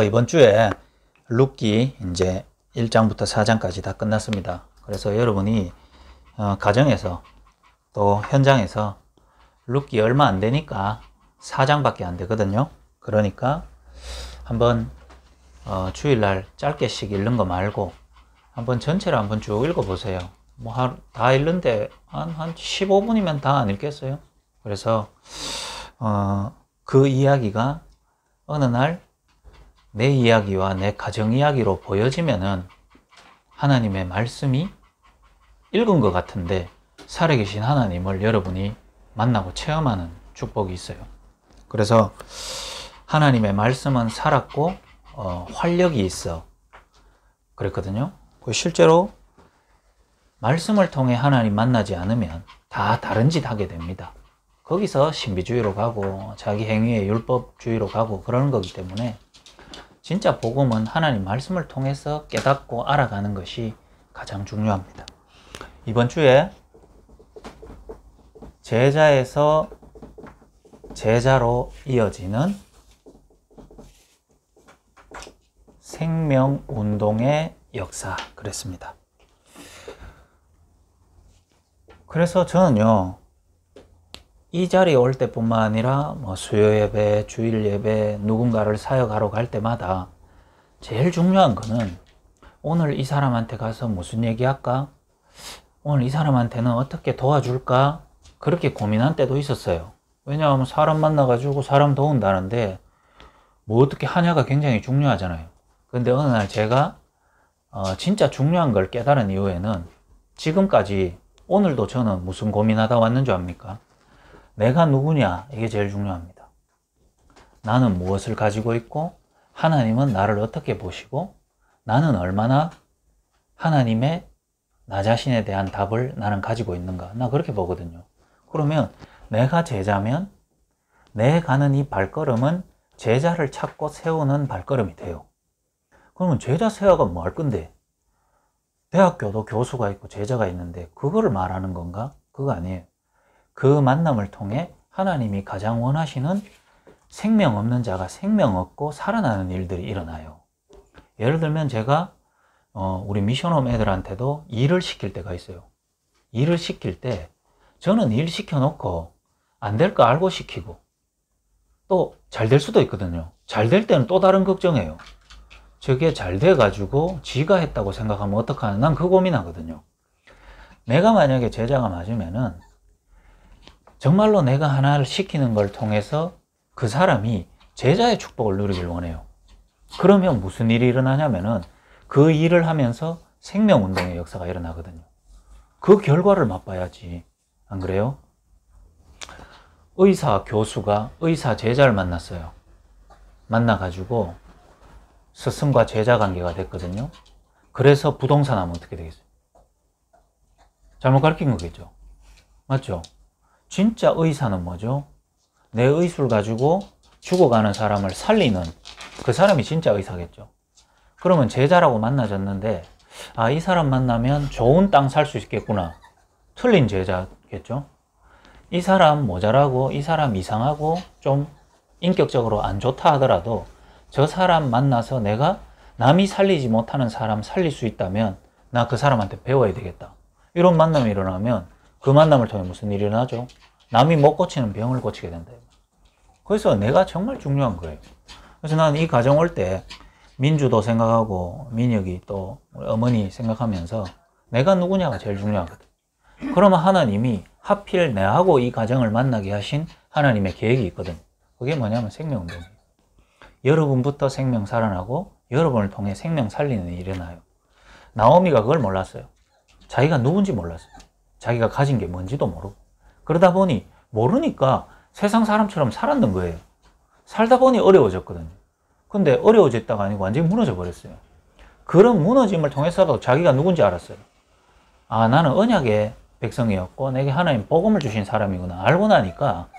이번 주에 룻기 이제 1장부터 4장까지 다 끝났습니다. 그래서 여러분이 가정에서 또 현장에서 룻기 얼마 안 되니까 4장밖에 안 되거든요. 그러니까 한번 주일날 짧게씩 읽는 거 말고 한번 전체를 한번 쭉 읽어보세요. 뭐 다 읽는데 한 15분이면 다 안 읽겠어요. 그래서 그 이야기가 어느 날 내 이야기와 내 가정 이야기로 보여지면은 하나님의 말씀이 읽은 것 같은데 살아계신 하나님을 여러분이 만나고 체험하는 축복이 있어요. 그래서 하나님의 말씀은 살았고 활력이 있어 그랬거든요. 실제로 말씀을 통해 하나님 만나지 않으면 다 다른 짓 하게 됩니다. 거기서 신비주의로 가고 자기 행위의 율법주의로 가고 그러는 거기 때문에 진짜 복음은 하나님 말씀을 통해서 깨닫고 알아가는 것이 가장 중요합니다. 이번 주에 제자에서 제자로 이어지는 생명운동의 역사 그랬습니다. 그래서 저는요, 이 자리에 올 때뿐만 아니라 수요 예배, 주일 예배, 누군가를 사역하러 갈 때마다 제일 중요한 거는 오늘 이 사람한테 가서 무슨 얘기할까? 오늘 이 사람한테는 어떻게 도와줄까? 그렇게 고민한 때도 있었어요. 왜냐하면 사람 만나가지고 사람 도운다는데 뭐 어떻게 하냐가 굉장히 중요하잖아요. 근데 어느 날 제가 진짜 중요한 걸 깨달은 이후에는 지금까지 오늘도 저는 무슨 고민하다 왔는 줄 압니까? 내가 누구냐, 이게 제일 중요합니다. 나는 무엇을 가지고 있고 하나님은 나를 어떻게 보시고 나는 얼마나 하나님의 나 자신에 대한 답을 나는 가지고 있는가, 나 그렇게 보거든요. 그러면 내가 제자면 내 가는 이 발걸음은 제자를 찾고 세우는 발걸음이 돼요. 그러면 제자 세워가 뭐 할 건데? 대학교도 교수가 있고 제자가 있는데 그거를 말하는 건가? 그거 아니에요. 그 만남을 통해 하나님이 가장 원하시는 생명 없는 자가 생명 얻고 살아나는 일들이 일어나요. 예를 들면 제가 우리 미션홈 애들한테도 일을 시킬 때가 있어요. 일을 시킬 때 저는 일 시켜놓고 안 될 거 알고 시키고 또 잘 될 수도 있거든요. 잘 될 때는 또 다른 걱정해요. 저게 잘 돼가지고 지가 했다고 생각하면 어떡하나, 난 그 고민하거든요. 내가 만약에 제자가 맞으면은 정말로 내가 하나를 시키는 걸 통해서 그 사람이 제자의 축복을 누리길 원해요. 그러면 무슨 일이 일어나냐면은 그 일을 하면서 생명운동의 역사가 일어나거든요. 그 결과를 맛봐야지. 안 그래요? 의사 교수가 의사 제자를 만났어요. 만나가지고 스승과 제자 관계가 됐거든요. 그래서 부동산 하면 어떻게 되겠어요? 잘못 가르친 거겠죠. 맞죠? 진짜 의사는 뭐죠? 내 의술 가지고 죽어가는 사람을 살리는 그 사람이 진짜 의사겠죠. 그러면 제자라고 만나졌는데 이 사람 만나면 좋은 땅 살 수 있겠구나. 틀린 제자겠죠. 이 사람 모자라고 이 사람 이상하고 좀 인격적으로 안 좋다 하더라도 저 사람 만나서 내가 남이 살리지 못하는 사람 살릴 수 있다면 나 그 사람한테 배워야 되겠다. 이런 만남이 일어나면 그 만남을 통해 무슨 일이 일어나죠? 남이 못 고치는 병을 고치게 된다. 그래서 내가 정말 중요한 거예요. 그래서 나는 이 가정 올 때 민주도 생각하고 민혁이 또 어머니 생각하면서 내가 누구냐가 제일 중요하거든. 그러면 하나님이 하필 내하고 이 가정을 만나게 하신 하나님의 계획이 있거든. 그게 뭐냐면 생명운동이에요. 여러분부터 생명 살아나고 여러분을 통해 생명 살리는 일이 일어나요. 나오미가 그걸 몰랐어요. 자기가 누군지 몰랐어요. 자기가 가진 게 뭔지도 모르고. 그러다 보니 모르니까 세상 사람처럼 살았는 거예요. 살다 보니 어려워졌거든요. 근데 어려워졌다가 아니고 완전히 무너져 버렸어요. 그런 무너짐을 통해서도 자기가 누군지 알았어요. 나는 언약의 백성이었고 내게 하나님 복음을 주신 사람이구나. 알고 나니까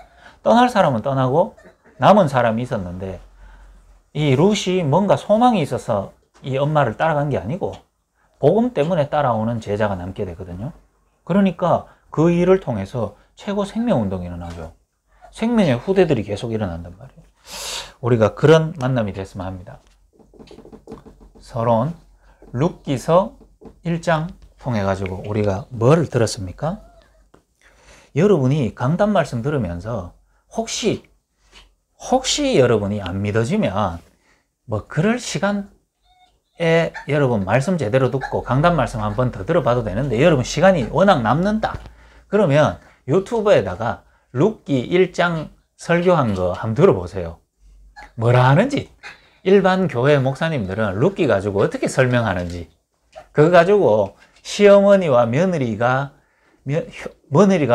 떠날 사람은 떠나고 남은 사람이 있었는데 이 룻이 뭔가 소망이 있어서 이 엄마를 따라간 게 아니고 복음 때문에 따라오는 제자가 남게 되거든요. 그러니까 그 일을 통해서 최고 생명운동이 일어나죠. 생명의 후대들이 계속 일어난단 말이에요. 우리가 그런 만남이 됐으면 합니다. 서론 룻기서 1장 통해 가지고 우리가 뭐를 들었습니까? 여러분이 강단 말씀 들으면서 혹시 여러분이 안 믿어지면 뭐 그럴 시간에 여러분 말씀 제대로 듣고 강단 말씀 한 번 더 들어봐도 되는데, 여러분 시간이 워낙 남는다 그러면 유튜브에다가 룻기 1장 설교한 거 한번 들어보세요. 뭐라 하는지, 일반 교회 목사님들은 룻기 가지고 어떻게 설명하는지, 그거 가지고 시어머니와 며느리가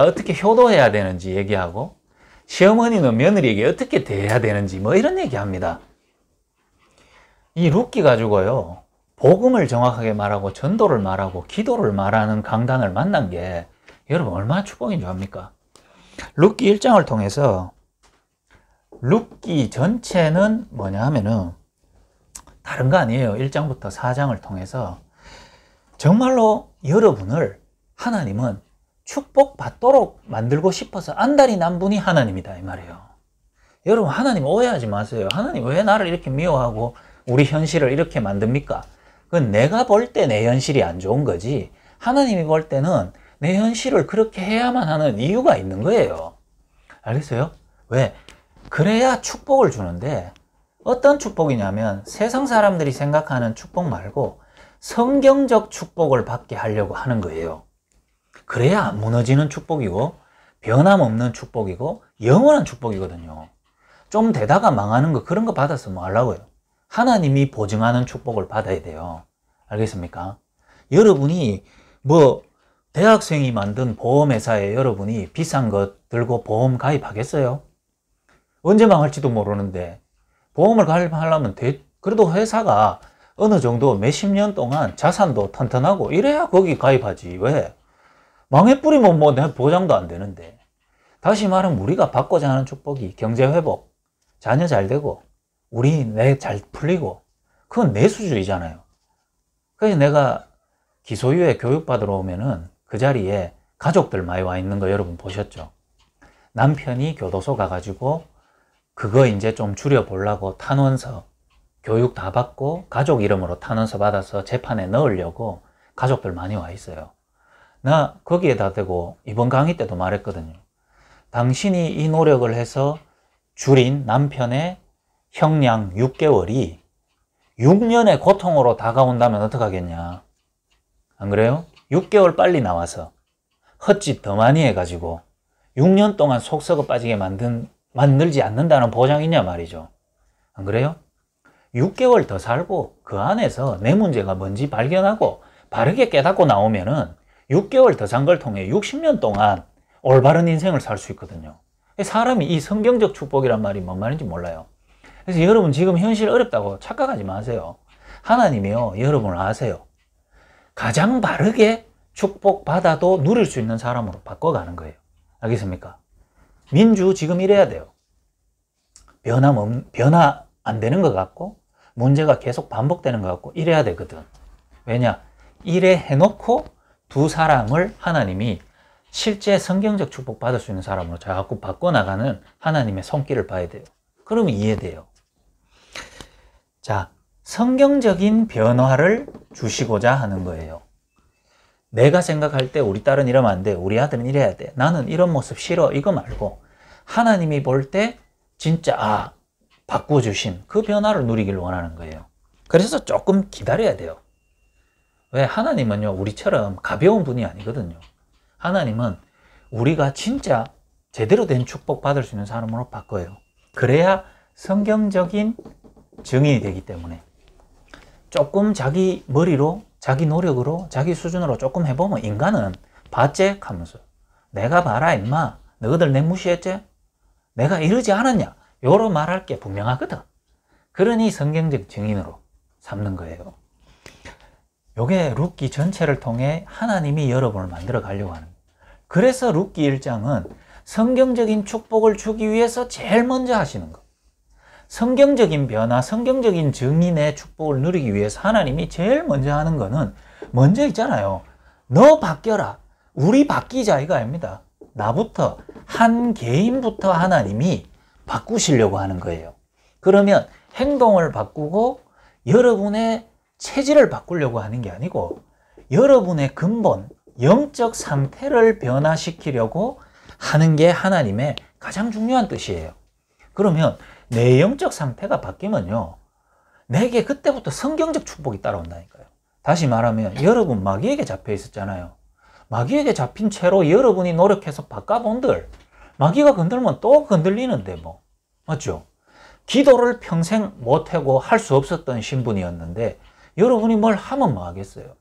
어떻게 효도해야 되는지 얘기하고, 시어머니는 며느리에게 어떻게 대해야 되는지 뭐 이런 얘기합니다. 이 룻기 가지고요, 복음을 정확하게 말하고 전도를 말하고 기도를 말하는 강단을 만난 게 여러분 얼마나 축복인 줄 압니까? 룻기 1장을 통해서, 룻기 전체는 뭐냐 하면은 다른 거 아니에요. 1장부터 4장을 통해서 정말로 여러분을 하나님은 축복받도록 만들고 싶어서 안달이 난 분이 하나님이다 이 말이에요. 여러분 하나님 오해하지 마세요. 하나님 왜 나를 이렇게 미워하고 우리 현실을 이렇게 만듭니까? 그건 내가 볼 때 내 현실이 안 좋은 거지, 하나님이 볼 때는 내 현실을 그렇게 해야만 하는 이유가 있는 거예요. 알겠어요? 왜? 그래야 축복을 주는데, 어떤 축복이냐면 세상 사람들이 생각하는 축복 말고 성경적 축복을 받게 하려고 하는 거예요. 그래야 안 무너지는 축복이고 변함없는 축복이고 영원한 축복이거든요. 좀 되다가 망하는 거, 그런 거 받아서 뭐 하려고요? 하나님이 보증하는 축복을 받아야 돼요. 알겠습니까? 여러분이 뭐 대학생이 만든 보험회사에 여러분이 비싼 것 들고 보험 가입하겠어요? 언제 망할지도 모르는데 보험을 가입하려면 그래도 회사가 어느 정도 몇십 년 동안 자산도 튼튼하고 이래야 거기 가입하지. 왜? 망해버리면 뭐 내 보장도 안 되는데. 다시 말하면 우리가 받고자 하는 축복이 경제회복, 자녀 잘 되고 내 잘 풀리고, 그건 내수주의잖아요. 그래서 내가 기소유예 교육받으러 오면은 그 자리에 가족들 많이 와 있는 거 여러분 보셨죠? 남편이 교도소 가가지고 그거 이제 좀 줄여보려고 탄원서 교육 다 받고 가족 이름으로 탄원서 받아서 재판에 넣으려고 가족들 많이 와 있어요. 나 거기에다 대고 이번 강의 때도 말했거든요. 당신이 이 노력을 해서 줄인 남편의 형량 6개월이 6년의 고통으로 다가온다면 어떡하겠냐? 안 그래요? 6개월 빨리 나와서 헛짓 더 많이 해가지고 6년 동안 속 썩어 빠지게 만들지 않는다는 보장이 있냐 말이죠. 안 그래요? 6개월 더 살고 그 안에서 내 문제가 뭔지 발견하고 바르게 깨닫고 나오면은 6개월 더 산 걸 통해 60년 동안 올바른 인생을 살 수 있거든요. 사람이 이 성경적 축복이란 말이 뭔 말인지 몰라요. 그래서 여러분 지금 현실 어렵다고 착각하지 마세요. 하나님이요, 여러분을 아세요. 가장 바르게 축복받아도 누릴 수 있는 사람으로 바꿔가는 거예요. 알겠습니까? 민주 지금 이래야 돼요. 변화 안 되는 것 같고 문제가 계속 반복되는 것 같고 이래야 되거든. 왜냐? 이래 해놓고 두 사람을 하나님이 실제 성경적 축복 받을 수 있는 사람으로 자꾸 바꿔나가는 하나님의 손길을 봐야 돼요. 그러면 이해돼요. 자, 성경적인 변화를 주시고자 하는 거예요. 내가 생각할 때 우리 딸은 이러면 안 돼, 우리 아들은 이래야 돼, 나는 이런 모습 싫어, 이거 말고 하나님이 볼 때 진짜 바꿔주신 그 변화를 누리길 원하는 거예요. 그래서 조금 기다려야 돼요. 왜? 하나님은요 우리처럼 가벼운 분이 아니거든요. 하나님은 우리가 진짜 제대로 된 축복 받을 수 있는 사람으로 바꿔요. 그래야 성경적인 증인이 되기 때문에 조금 자기 머리로, 자기 노력으로, 자기 수준으로 조금 해보면 인간은 봤지? 하면서 내가 봐라 임마, 너희들 내 무시했지? 내가 이러지 않았냐? 요로 말할 게 분명하거든. 그러니 성경적 증인으로 삼는 거예요. 요게 룻기 전체를 통해 하나님이 여러분을 만들어 가려고 하는 거예요. 그래서 룻기 1장은 성경적인 축복을 주기 위해서 제일 먼저 하시는 거. 성경적인 변화, 성경적인 증인의 축복을 누리기 위해서 하나님이 제일 먼저 하는 거는 먼저 있잖아요. 너 바뀌어라. 우리 바뀌자 이거 아닙니다. 나부터, 한 개인부터 하나님이 바꾸시려고 하는 거예요. 그러면 행동을 바꾸고 여러분의 체질을 바꾸려고 하는 게 아니고 여러분의 근본, 영적 상태를 변화시키려고 하는 게 하나님의 가장 중요한 뜻이에요. 그러면 내 영적 상태가 바뀌면요, 내게 그때부터 성경적 축복이 따라온다니까요. 다시 말하면 여러분 마귀에게 잡혀 있었잖아요. 마귀에게 잡힌 채로 여러분이 노력해서 바꿔본들 마귀가 건들면 또 건들리는데 뭐, 맞죠? 기도를 평생 못하고 할 수 없었던 신분이었는데 여러분이 뭘 하면 뭐 하겠어요?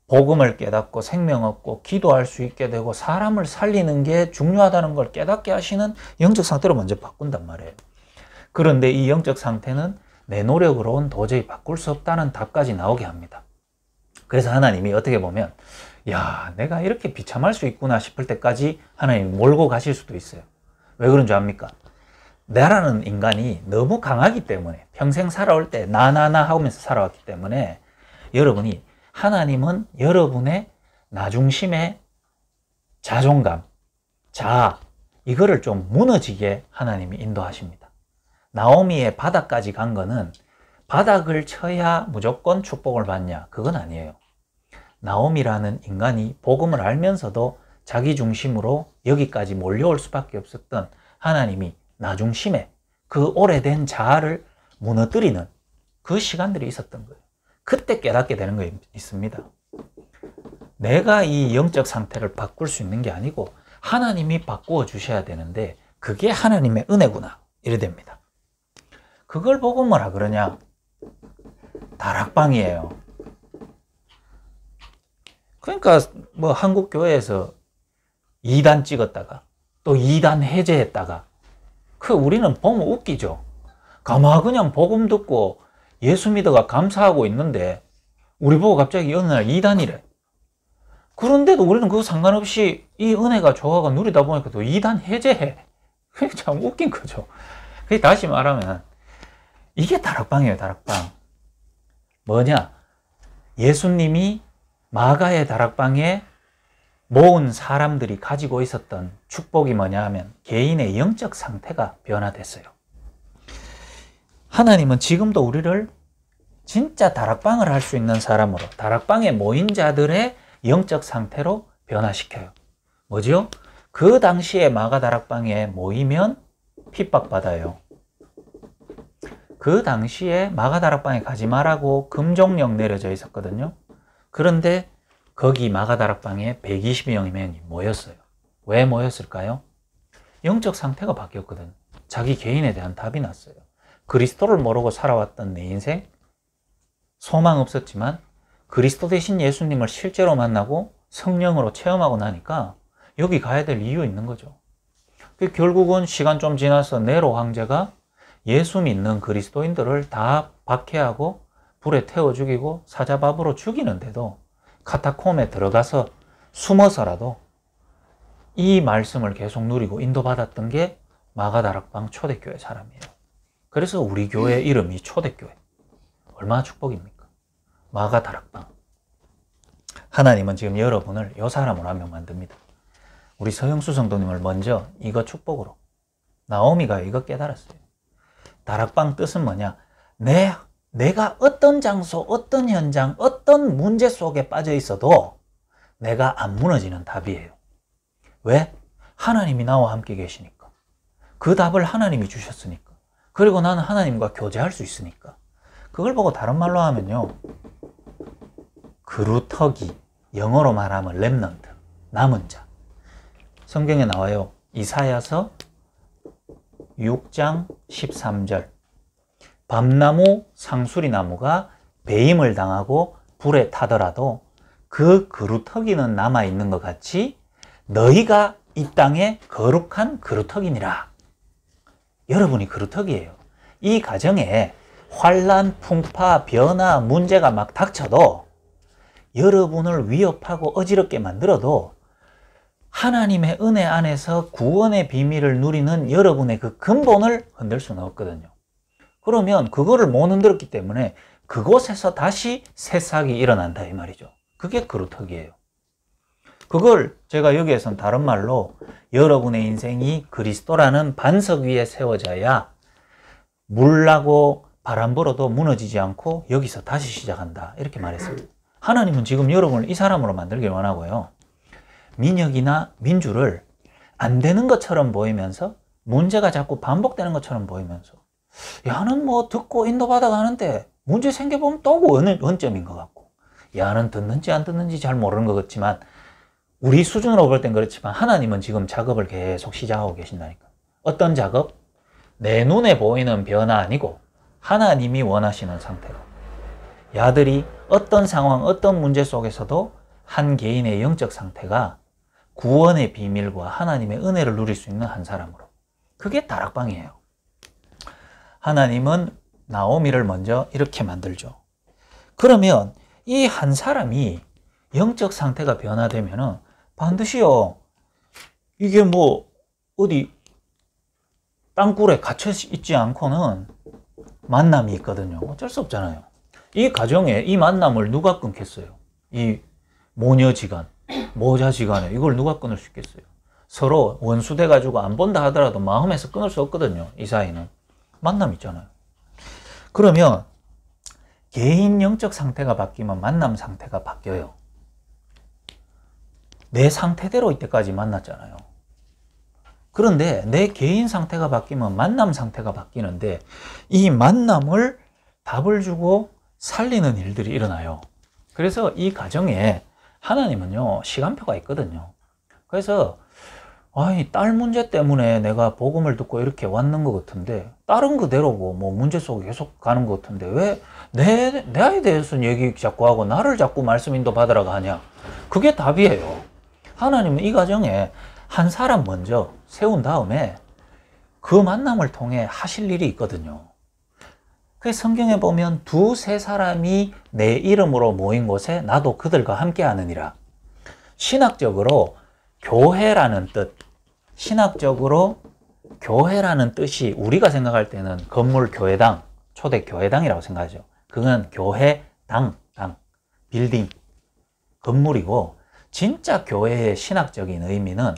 복음을 깨닫고 생명 얻고 기도할 수 있게 되고 사람을 살리는 게 중요하다는 걸 깨닫게 하시는 영적 상태로 먼저 바꾼단 말이에요. 그런데 이 영적 상태는 내 노력으로는 도저히 바꿀 수 없다는 답까지 나오게 합니다. 그래서 하나님이 어떻게 보면 야, 내가 이렇게 비참할 수 있구나 싶을 때까지 하나님이 몰고 가실 수도 있어요. 왜 그런 줄 압니까? 나라는 인간이 너무 강하기 때문에 평생 살아올 때 나나나 하면서 살아왔기 때문에 여러분이 하나님은 여러분의 나중심의 자존감, 자아 이거를 좀 무너지게 하나님이 인도하십니다. 나오미의 바닥까지 간 거는 바닥을 쳐야 무조건 축복을 받냐? 그건 아니에요. 나오미라는 인간이 복음을 알면서도 자기 중심으로 여기까지 몰려올 수밖에 없었던 하나님이 나중심에 그 오래된 자아를 무너뜨리는 그 시간들이 있었던 거예요. 그때 깨닫게 되는 거 있습니다. 내가 이 영적 상태를 바꿀 수 있는 게 아니고 하나님이 바꾸어 주셔야 되는데 그게 하나님의 은혜구나 이래 됩니다. 그걸 보고 뭐라 그러냐? 다락방이에요. 그러니까 뭐 한국 교회에서 2단 찍었다가 또 2단 해제했다가 그 우리는 보면 웃기죠. 가만 그냥 복음 듣고 예수 믿어가 감사하고 있는데 우리 보고 갑자기 어느 날 2단이래. 그런데도 우리는 그거 상관없이 이 은혜가 좋아가 누리다 보니까 또 2단 해제해. 그게 참 웃긴 거죠. 그게 다시 말하면 이게 다락방이에요. 다락방. 뭐냐? 예수님이 마가의 다락방에 모은 사람들이 가지고 있었던 축복이 뭐냐 하면 개인의 영적 상태가 변화됐어요. 하나님은 지금도 우리를 진짜 다락방을 할 수 있는 사람으로 다락방에 모인 자들의 영적 상태로 변화시켜요. 뭐죠? 그 당시에 마가 다락방에 모이면 핍박받아요. 그 당시에 마가 다락방에 가지 말라고 금종령 내려져 있었거든요. 그런데 거기 마가 다락방에 120여 명이 모였어요. 왜 모였을까요? 영적 상태가 바뀌었거든. 자기 개인에 대한 답이 났어요. 그리스도를 모르고 살아왔던 내 인생 소망 없었지만 그리스도 대신 예수님을 실제로 만나고 성령으로 체험하고 나니까 여기 가야 될 이유 있는 거죠. 결국은 시간 좀 지나서 네로 황제가 예수 믿는 그리스도인들을 다 박해하고 불에 태워 죽이고 사자밥으로 죽이는데도 카타콤에 들어가서 숨어서라도 이 말씀을 계속 누리고 인도받았던 게 마가다락방 초대교회 사람이에요. 그래서 우리 교회 이름이 초대교회. 얼마나 축복입니까? 마가다락방. 하나님은 지금 여러분을 이 사람으로 한 명 만듭니다. 우리 서영수 성도님을 먼저 이거 축복으로. 나오미가 이거 깨달았어요. 다락방 뜻은 뭐냐? 내가 어떤 장소, 어떤 현장, 어떤 문제 속에 빠져 있어도 내가 안 무너지는 답이에요. 왜? 하나님이 나와 함께 계시니까. 그 답을 하나님이 주셨으니까. 그리고 나는 하나님과 교제할 수 있으니까. 그걸 보고 다른 말로 하면요. 그루터기, 영어로 말하면 렘넌트, 남은 자. 성경에 나와요. 이사야서 6장 13절. 밤나무, 상수리나무가 배임을 당하고 불에 타더라도 그 그루터기는 남아있는 것 같이 너희가 이 땅에 거룩한 그루터기니라. 여러분이 그루터기예요. 이 가정에 환난, 풍파, 변화, 문제가 막 닥쳐도 여러분을 위협하고 어지럽게 만들어도 하나님의 은혜 안에서 구원의 비밀을 누리는 여러분의 그 근본을 흔들 수는 없거든요. 그러면 그거를 못 흔들었기 때문에 그곳에서 다시 새싹이 일어난다 이 말이죠. 그게 그루터기예요. 그걸 제가 여기에선 다른 말로 여러분의 인생이 그리스도라는 반석 위에 세워져야 물나고 바람 불어도 무너지지 않고 여기서 다시 시작한다. 이렇게 말했습니다. 하나님은 지금 여러분을 이 사람으로 만들길 원하고요. 민혁이나 민주를 안 되는 것처럼 보이면서 문제가 자꾸 반복되는 것처럼 보이면서 야는 뭐 듣고 인도받아 가는데 문제 생겨보면 또 원점인 것 같고 야는 듣는지 안 듣는지 잘 모르는 것 같지만 우리 수준으로 볼 땐 그렇지만 하나님은 지금 작업을 계속 시작하고 계신다니까. 어떤 작업? 내 눈에 보이는 변화 아니고 하나님이 원하시는 상태로 야들이 어떤 상황, 어떤 문제 속에서도 한 개인의 영적 상태가 구원의 비밀과 하나님의 은혜를 누릴 수 있는 한 사람으로. 그게 다락방이에요. 하나님은 나오미를 먼저 이렇게 만들죠. 그러면 이 한 사람이 영적 상태가 변화되면은 반드시요, 이게 뭐 어디 땅굴에 갇혀 있지 않고는 만남이 있거든요. 어쩔 수 없잖아요. 이 가정에 이 만남을 누가 끊겠어요? 이 모녀지간, 모자지간에 이걸 누가 끊을 수 있겠어요? 서로 원수돼 가지고 안 본다 하더라도 마음에서 끊을 수 없거든요. 이 사이는 만남 있잖아요. 그러면 개인 영적 상태가 바뀌면 만남 상태가 바뀌어요. 내 상태대로 이때까지 만났잖아요. 그런데 내 개인 상태가 바뀌면 만남 상태가 바뀌는데 이 만남을 답을 주고 살리는 일들이 일어나요. 그래서 이 가정에 하나님은요, 시간표가 있거든요. 그래서 아니, 딸 문제 때문에 내가 복음을 듣고 이렇게 왔는 것 같은데 딸은 그대로고 뭐 문제 속에 계속 가는 것 같은데 왜 내 아이에 대해서는 얘기 자꾸 하고 나를 자꾸 말씀 인도 받으라고 하냐? 그게 답이에요. 하나님은 이 가정에 한 사람 먼저 세운 다음에 그 만남을 통해 하실 일이 있거든요. 그래서 성경에 보면 두세 사람이 내 이름으로 모인 곳에 나도 그들과 함께 하느니라. 신학적으로 교회라는 뜻, 신학적으로 교회라는 뜻이 우리가 생각할 때는 건물 교회당, 초대 교회당이라고 생각하죠. 그건 교회당, 빌딩, 건물이고 진짜 교회의 신학적인 의미는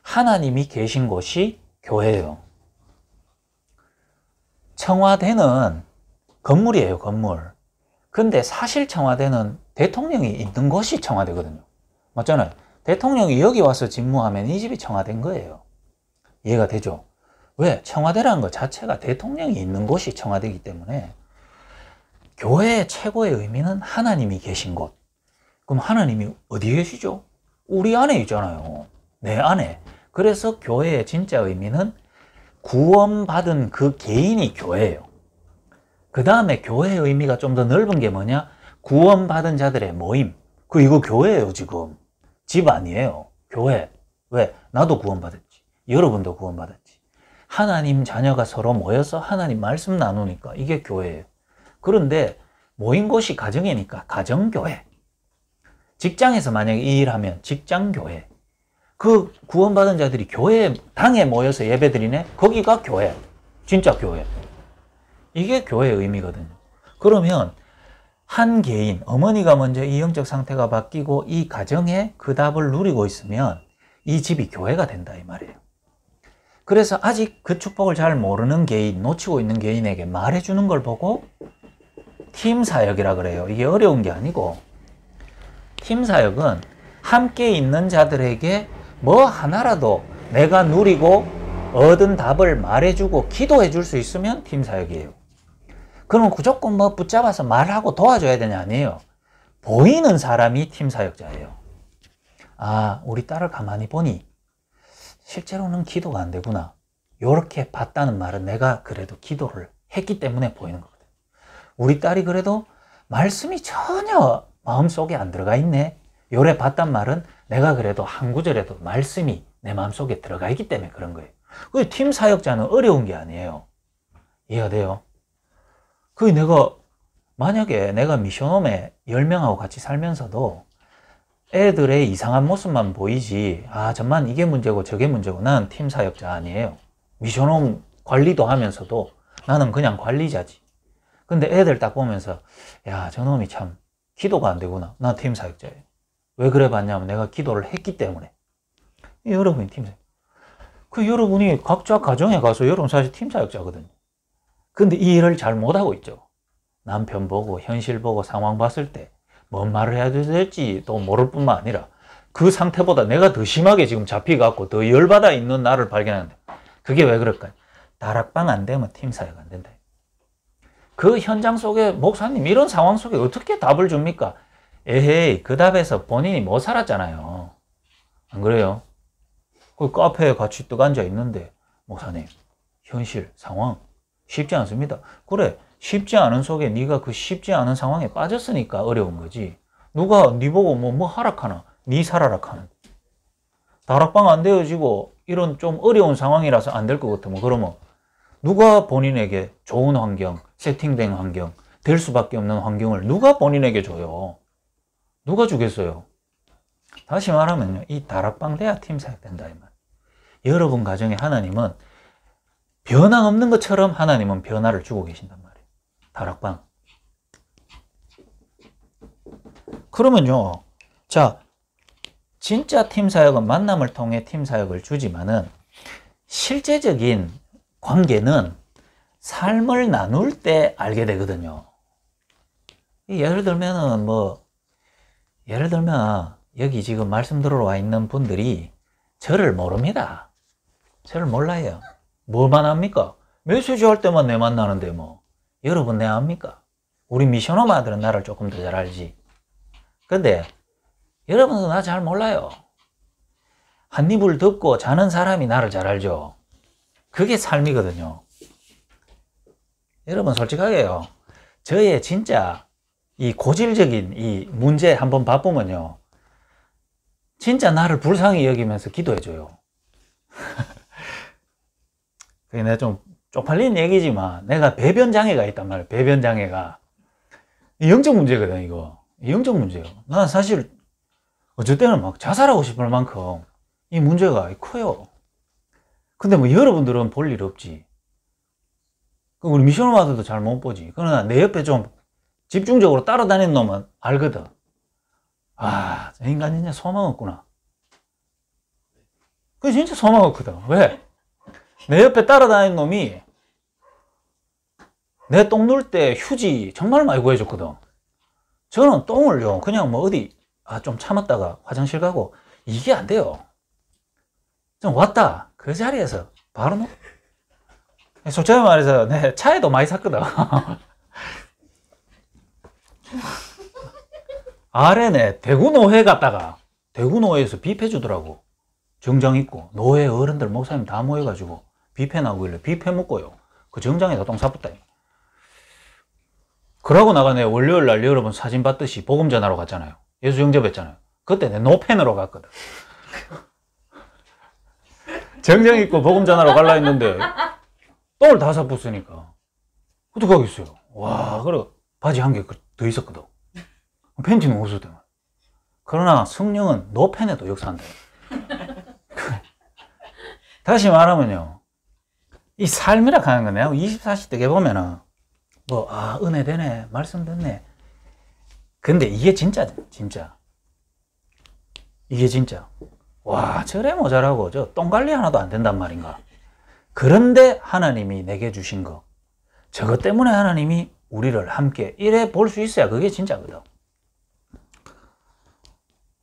하나님이 계신 곳이 교회예요. 청와대는 건물이에요, 건물. 근데 사실 청와대는 대통령이 있는 곳이 청와대거든요. 맞잖아요. 대통령이 여기 와서 직무하면 이 집이 청와대인 거예요. 이해가 되죠? 왜? 청와대라는 것 자체가 대통령이 있는 곳이 청와대이기 때문에 교회의 최고의 의미는 하나님이 계신 곳. 그럼 하나님이 어디에 계시죠? 우리 안에 있잖아요. 내 안에. 그래서 교회의 진짜 의미는 구원받은 그 개인이 교회예요. 그 다음에 교회의 의미가 좀 더 넓은 게 뭐냐? 구원받은 자들의 모임. 이거 교회예요, 지금. 집 아니에요. 교회. 왜? 나도 구원받았지. 여러분도 구원받았지. 하나님 자녀가 서로 모여서 하나님 말씀 나누니까 이게 교회예요. 그런데 모인 곳이 가정이니까 가정교회. 직장에서 만약에 이 일하면 직장교회. 그 구원받은 자들이 교회 당에 모여서 예배드리네? 거기가 교회. 진짜 교회. 이게 교회의 의미거든요. 그러면 한 개인, 어머니가 먼저 이 영적 상태가 바뀌고 이 가정에 그 답을 누리고 있으면 이 집이 교회가 된다 이 말이에요. 그래서 아직 그 축복을 잘 모르는 개인, 놓치고 있는 개인에게 말해주는 걸 보고 팀 사역이라 그래요. 이게 어려운 게 아니고 팀 사역은 함께 있는 자들에게 뭐 하나라도 내가 누리고 얻은 답을 말해주고 기도해 줄 수 있으면 팀 사역이에요. 그러면 무조건 뭐 붙잡아서 말하고 도와줘야 되냐? 아니에요. 보이는 사람이 팀 사역자예요. 아, 우리 딸을 가만히 보니 실제로는 기도가 안 되구나. 요렇게 봤다는 말은 내가 그래도 기도를 했기 때문에 보이는 거거든. 우리 딸이 그래도 말씀이 전혀 마음속에 안 들어가 있네. 요래 봤단 말은 내가 그래도 한 구절에도 말씀이 내 마음속에 들어가 있기 때문에 그런 거예요. 그 팀 사역자는 어려운 게 아니에요. 이해가 돼요? 만약에 내가 미션홈에 10명하고 같이 살면서도 애들의 이상한 모습만 보이지, 아, 저만 이게 문제고 저게 문제고, 나는 팀 사역자 아니에요. 미션홈 관리도 하면서도 나는 그냥 관리자지. 근데 애들 딱 보면서, 야, 저놈이 참 기도가 안 되구나. 나 팀 사역자예요. 왜 그래 봤냐면 내가 기도를 했기 때문에. 여러분이 팀 사역. 여러분이 각자 가정에 가서 여러분 사실 팀 사역자거든요. 근데 이 일을 잘 못하고 있죠. 남편 보고 현실 보고 상황 봤을 때 뭔 말을 해야 될지 또 모를 뿐만 아니라 그 상태보다 내가 더 심하게 지금 잡혀갖고 더 열받아 있는 나를 발견하는데, 그게 왜 그럴까요? 다락방 안 되면 팀 사역 안 된다. 그 현장 속에 목사님 이런 상황 속에 어떻게 답을 줍니까? 에헤이, 그 답에서 본인이 못 살았잖아요. 안 그래요? 그 카페에 같이 뚝 앉아 있는데 목사님 현실 상황 쉽지 않습니다. 그래, 쉽지 않은 속에 네가 그 쉽지 않은 상황에 빠졌으니까 어려운 거지. 누가 네 보고 뭐 하락하나? 네 살아라 하는. 다락방 안 되어지고 이런 좀 어려운 상황이라서 안 될 것 같으면 그러면 누가 본인에게 좋은 환경, 세팅된 환경, 될 수밖에 없는 환경을 누가 본인에게 줘요? 누가 주겠어요? 다시 말하면요, 이 다락방 돼야 팀 사역 된다 이 말. 여러분 가정에 하나님은 변화 없는 것처럼 하나님은 변화를 주고 계신단 말이에요. 다락방. 그러면요, 자, 진짜 팀 사역은 만남을 통해 팀 사역을 주지만은 실제적인 관계는 삶을 나눌 때 알게 되거든요. 예를 들면은 예를 들면 여기 지금 말씀 들어와 있는 분들이 저를 모릅니다. 저를 몰라요. 뭐만 합니까? 메시지 할 때만 내 만나는데 뭐. 여러분 내 압니까? 우리 미션홈아들은 나를 조금 더 잘 알지. 근데 여러분도 나 잘 몰라요. 한 입을 듣고 자는 사람이 나를 잘 알죠. 그게 삶이거든요. 여러분 솔직하게요. 저의 진짜 이 고질적인 이 문제 한번 바쁘면요. 진짜 나를 불쌍히 여기면서 기도해줘요. 그게 내가 좀 쪽팔린 얘기지만 내가 배변장애가 있단 말이에요. 배변장애가. 영적 문제거든 이거. 영적 문제예요. 난 사실 어쩔 때는 막 자살하고 싶을 만큼 이 문제가 커요. 근데 뭐 여러분들은 볼 일 없지. 우리 미션홈아들도 잘 못 보지. 그러나 내 옆에 좀 집중적으로 따라다니는 놈은 알거든. 아, 저 인간 진짜 소망 없구나. 그게 진짜 소망 없거든. 왜? 내 옆에 따라다니는 놈이 내 똥 눌 때 휴지 정말 많이 구해줬거든. 저는 똥을요, 그냥 뭐 어디, 좀 참았다가 화장실 가고, 이게 안 돼요. 좀 왔다. 그 자리에서 바로 솔직히 말해서 내 차에도 많이 샀거든. 아래네 대구노회 갔다가 대구노회에서 뷔페 주더라고. 정장 입고 노회 어른들 목사님 다 모여가지고 뷔페 나오길래 뷔페 먹고요. 그 정장에다 똥 싸붙다. 그러고 나가네. 월요일 날 여러분 사진 봤듯이 복음 전하러 갔잖아요. 예수 영접했잖아요. 그때 내 노팬으로 갔거든. 정장 입고 복음 전하러 갈라 했는데 똥을 다 싸붙으니까 어떡하겠어요. 와, 그래 바지 한 개 더 있었거든. 팬티는 없었대. 그러나 성령은 노팬에도 역사한다. 다시 말하면요, 이 삶이라 하는 거 내가 24시대 보면은 은혜 되네, 말씀 듣네. 근데 이게 진짜 이게 진짜 와, 저래 모자라고 저 똥관리 하나도 안 된단 말인가. 그런데 하나님이 내게 주신 거, 저것 때문에 하나님이 우리를 함께 이래 볼 수 있어야 그게 진짜거든.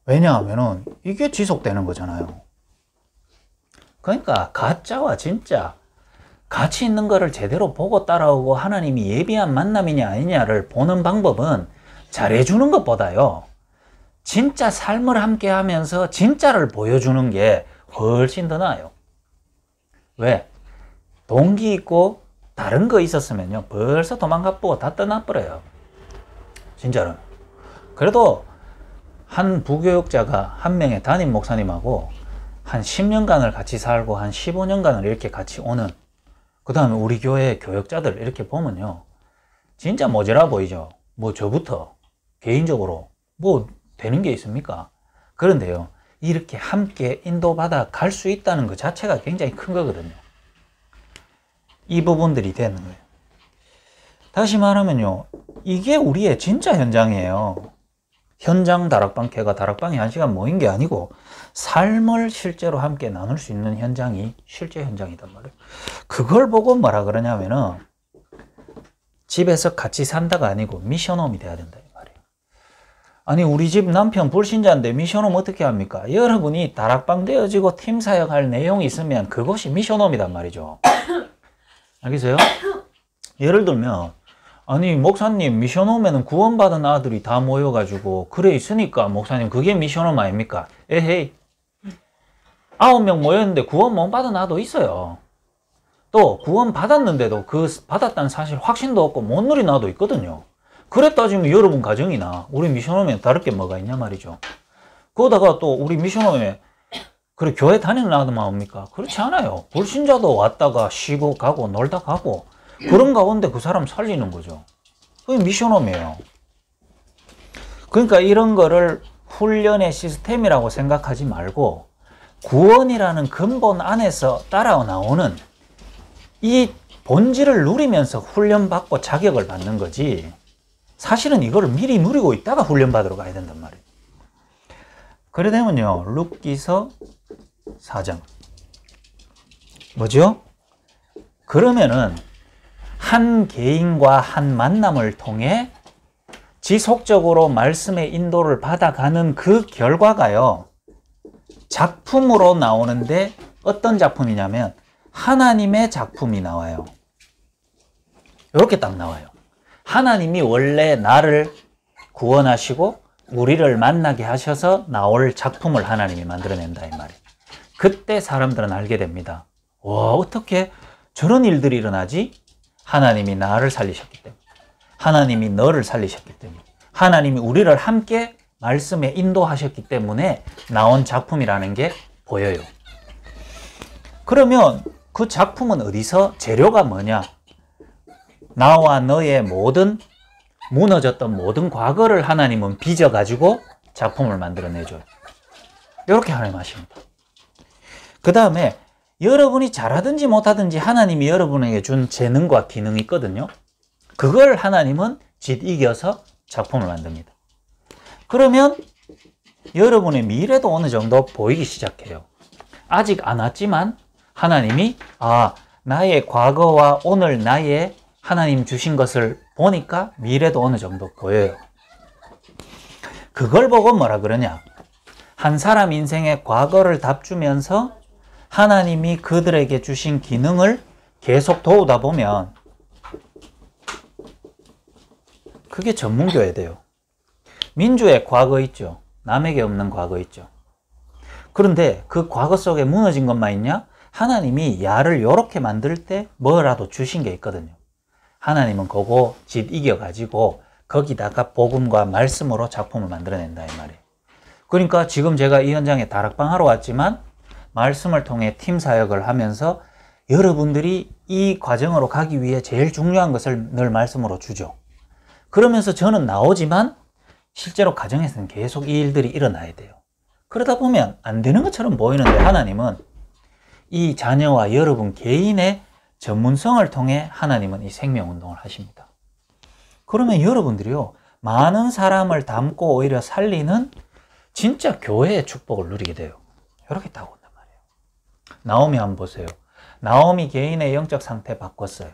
왜냐하면은 이게 지속되는 거잖아요. 그러니까 가짜와 진짜 가치 있는 거를 제대로 보고 따라오고 하나님이 예비한 만남이냐 아니냐를 보는 방법은 잘해주는 것보다요, 진짜 삶을 함께 하면서 진짜를 보여주는 게 훨씬 더 나아요. 왜? 동기 있고 다른 거 있었으면요 벌써 도망가보고 다 떠나버려요. 진짜로. 그래도 한 부교육자가 한 명의 담임 목사님하고 한 10년간을 같이 살고 한 15년간을 이렇게 같이 오는, 그 다음에 우리 교회 교역자들 이렇게 보면요 진짜 모자라 보이죠. 뭐 저부터 개인적으로 뭐 되는 게 있습니까? 그런데요, 이렇게 함께 인도받아 갈 수 있다는 것 자체가 굉장히 큰 거거든요. 이 부분들이 되는 거예요. 다시 말하면요, 이게 우리의 진짜 현장이에요. 현장 다락방캐가 다락방에 1시간 모인 게 아니고 삶을 실제로 함께 나눌 수 있는 현장이 실제 현장이단 말이에요. 그걸 보고 뭐라 그러냐면은 집에서 같이 산다가 아니고 미션홈이 돼야 된다 이 말이에요. 아니 우리 집 남편 불신자인데 미션홈 어떻게 합니까? 여러분이 다락방 되어지고 팀 사역할 내용이 있으면 그것이 미션홈이단 말이죠. 알겠어요? 예를 들면 아니 목사님 미션홈에는 구원받은 아들이 다 모여가지고 그래 있으니까 목사님 그게 미션홈 아닙니까? 에헤이 9명 모였는데 구원 못 받은 아도 있어요. 또 구원 받았는데도 그 받았다는 사실 확신도 없고 못 누린 아도 있거든요. 그래 따지면 여러분 가정이나 우리 미션홈에 다를 게 뭐가 있냐 말이죠. 그러다가 또 우리 미션홈에 그래 교회 다니는 아들만 옵니까? 그렇지 않아요. 불신자도 왔다가 쉬고 가고 놀다 가고 그런 가운데 그 사람 살리는 거죠. 그게 미션홈이에요. 그러니까 이런 거를 훈련의 시스템이라고 생각하지 말고 구원이라는 근본 안에서 따라 나오는 이 본질을 누리면서 훈련받고 자격을 받는 거지 사실은 이거를 미리 누리고 있다가 훈련받으러 가야 된단 말이에요. 그래 되면요 룻기서 4장 뭐죠? 그러면은 한 개인과 한 만남을 통해 지속적으로 말씀의 인도를 받아가는 그 결과가요 작품으로 나오는데 어떤 작품이냐면 하나님의 작품이 나와요. 이렇게 딱 나와요. 하나님이 원래 나를 구원하시고 우리를 만나게 하셔서 나올 작품을 하나님이 만들어낸다 이 말이에요. 그때 사람들은 알게 됩니다. 와 어떻게 저런 일들이 일어나지? 하나님이 나를 살리셨기 때문에 하나님이 너를 살리셨기 때문에 하나님이 우리를 함께 말씀에 인도하셨기 때문에 나온 작품이라는 게 보여요. 그러면 그 작품은 어디서 재료가 뭐냐? 나와 너의 모든 무너졌던 모든 과거를 하나님은 빚어가지고 작품을 만들어내줘요. 이렇게 하나님 하십니다. 그 다음에 여러분이 잘하든지 못하든지 하나님이 여러분에게 준 재능과 기능이 있거든요. 그걸 하나님은 짓 이겨서 작품을 만듭니다. 그러면 여러분의 미래도 어느 정도 보이기 시작해요. 아직 안 왔지만 하나님이 나의 과거와 오늘 나의 하나님 주신 것을 보니까 미래도 어느 정도 보여요. 그걸 보고 뭐라 그러냐? 한 사람 인생의 과거를 답주면서 하나님이 그들에게 주신 기능을 계속 도우다 보면 그게 전문교회 돼요. 민주의 과거 있죠. 남에게 없는 과거 있죠. 그런데 그 과거 속에 무너진 것만 있냐? 하나님이 야를 이렇게 만들 때 뭐라도 주신 게 있거든요. 하나님은 그거 짓 이겨가지고 거기다가 복음과 말씀으로 작품을 만들어낸다 이 말이에요. 그러니까 지금 제가 이 현장에 다락방 하러 왔지만 말씀을 통해 팀 사역을 하면서 여러분들이 이 과정으로 가기 위해 제일 중요한 것을 늘 말씀으로 주죠. 그러면서 저는 나오지만 실제로 가정에서는 계속 이 일들이 일어나야 돼요. 그러다 보면 안 되는 것처럼 보이는데 하나님은 이 자녀와 여러분 개인의 전문성을 통해 하나님은 이 생명운동을 하십니다. 그러면 여러분들이요 많은 사람을 담고 오히려 살리는 진짜 교회의 축복을 누리게 돼요. 이렇게 딱 온단 말이에요. 나오미 한번 보세요. 나오미 개인의 영적 상태 바꿨어요.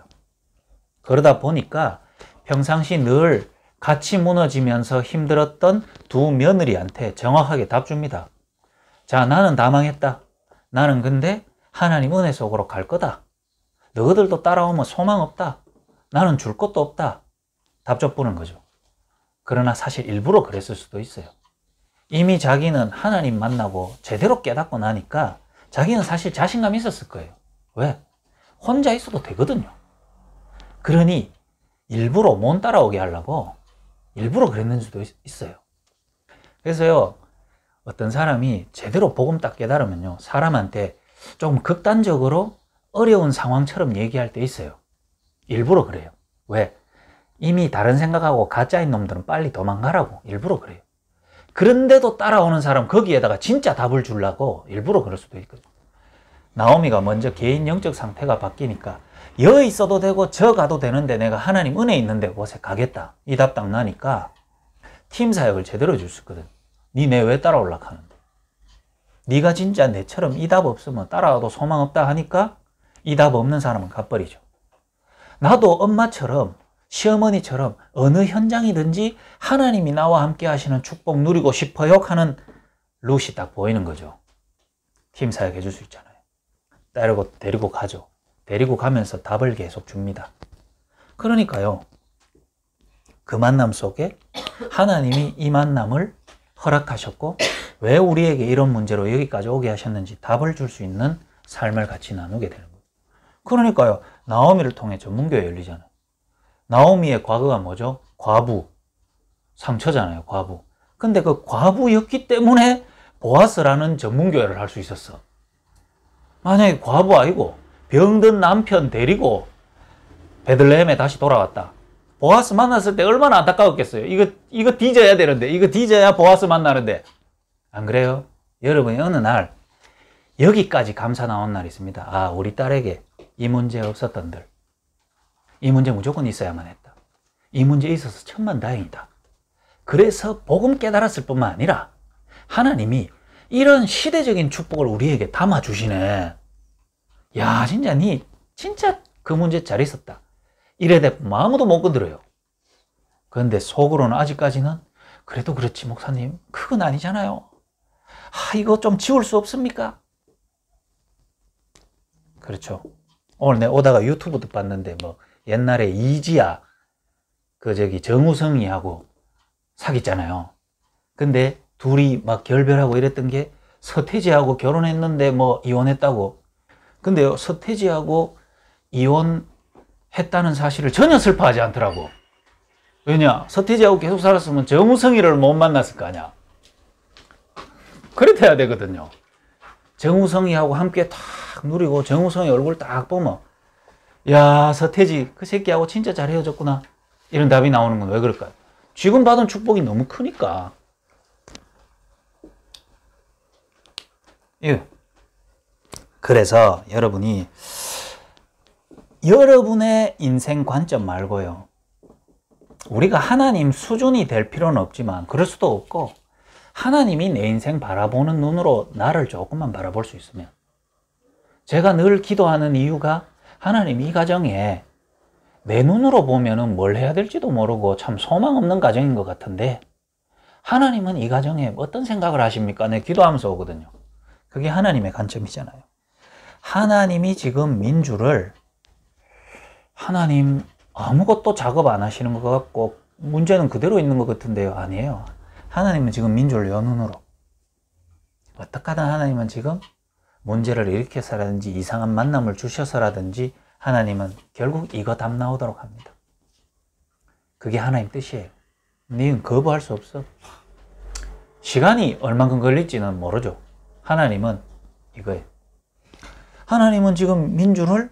그러다 보니까 평상시 늘 같이 무너지면서 힘들었던 두 며느리한테 정확하게 답 줍니다. 자, 나는 다 망했다. 나는 근데 하나님 은혜 속으로 갈 거다. 너희들도 따라오면 소망 없다. 나는 줄 것도 없다. 답 줘보는 거죠. 그러나 사실 일부러 그랬을 수도 있어요. 이미 자기는 하나님 만나고 제대로 깨닫고 나니까 자기는 사실 자신감이 있었을 거예요. 왜? 혼자 있어도 되거든요. 그러니 일부러 못 따라오게 하려고 일부러 그랬는 수도 있어요. 그래서요, 어떤 사람이 제대로 복음 딱 깨달으면요, 사람한테 조금 극단적으로 어려운 상황처럼 얘기할 때 있어요. 일부러 그래요. 왜? 이미 다른 생각하고 가짜인 놈들은 빨리 도망가라고 일부러 그래요. 그런데도 따라오는 사람 거기에다가 진짜 답을 주려고 일부러 그럴 수도 있거든요. 나오미가 먼저 개인 영적 상태가 바뀌니까 여기 있어도 되고 저 가도 되는데 내가 하나님 은혜 있는데 곳에 가겠다. 이 답 딱 나니까 팀 사역을 제대로 줄 수 있거든. 니 내 왜 따라오려고 하는데? 네가 진짜 내처럼 이 답 없으면 따라와도 소망 없다 하니까 이 답 없는 사람은 가버리죠. 나도 엄마처럼 시어머니처럼 어느 현장이든지 하나님이 나와 함께 하시는 축복 누리고 싶어요 하는 룻이 딱 보이는 거죠. 팀 사역 해줄 수 있잖아요. 데리고 가죠. 데리고 가면서 답을 계속 줍니다. 그러니까요, 그 만남 속에 하나님이 이 만남을 허락하셨고 왜 우리에게 이런 문제로 여기까지 오게 하셨는지 답을 줄 수 있는 삶을 같이 나누게 되는 거예요. 그러니까요, 나오미를 통해 전문교회 열리잖아요. 나오미의 과거가 뭐죠? 과부, 상처잖아요. 과부. 근데 그 과부였기 때문에 보아스라는 전문교회를 할 수 있었어. 만약에 과부 아니고 병든 남편 데리고 베들레헴에 다시 돌아왔다. 보아스 만났을 때 얼마나 안타까웠겠어요. 이거 뒤져야 되는데, 이거 뒤져야 보아스 만나는데. 안 그래요? 여러분이 어느 날 여기까지 감사 나온 날이 있습니다. 아, 우리 딸에게 이 문제 없었던들. 이 문제 무조건 있어야만 했다. 이 문제 있어서 천만다행이다. 그래서 복음 깨달았을 뿐만 아니라 하나님이 이런 시대적인 축복을 우리에게 담아주시네. 야, 진짜 진짜 그 문제 잘 있었다. 이래 되면 아무도 못 건드려요. 그런데 속으로는 아직까지는 그래도 그렇지 목사님, 그건 아니잖아요. 아, 이거 좀 지울 수 없습니까? 그렇죠. 오늘 내가 오다가 유튜브도 봤는데 뭐 옛날에 이지아 정우성이하고 사귀잖아요. 근데 둘이 막 결별하고 이랬던 게 서태지하고 결혼했는데 뭐 이혼했다고. 근데 서태지하고 이혼했다는 사실을 전혀 슬퍼하지 않더라고. 왜냐? 서태지하고 계속 살았으면 정우성이를 못 만났을 거 아니야. 그렇게 해야 되거든요. 정우성이하고 함께 탁 누리고 정우성이 얼굴 딱 보면 야, 서태지 그 새끼하고 진짜 잘 헤어졌구나. 이런 답이 나오는 건 왜 그럴까요? 지금 받은 축복이 너무 크니까. 예. 그래서 여러분이 여러분의 인생 관점 말고요, 우리가 하나님 수준이 될 필요는 없지만 그럴 수도 없고, 하나님이 내 인생 바라보는 눈으로 나를 조금만 바라볼 수 있으면, 제가 늘 기도하는 이유가 하나님 이 가정에 내 눈으로 보면은 뭘 해야 될지도 모르고 참 소망 없는 가정인 것 같은데 하나님은 이 가정에 어떤 생각을 하십니까? 내 기도하면서 오거든요. 그게 하나님의 관점이잖아요. 하나님이 지금 민주를 하나님 아무것도 작업 안 하시는 것 같고 문제는 그대로 있는 것 같은데요. 아니에요. 하나님은 지금 민주를 요 눈으로 어떻게 하든 하나님은 지금 문제를 일으켜서라든지 이상한 만남을 주셔서라든지 하나님은 결국 이거 답 나오도록 합니다. 그게 하나님 뜻이에요. 너는 거부할 수 없어. 시간이 얼만큼 걸릴지는 모르죠. 하나님은 이거예요. 하나님은 지금 민주를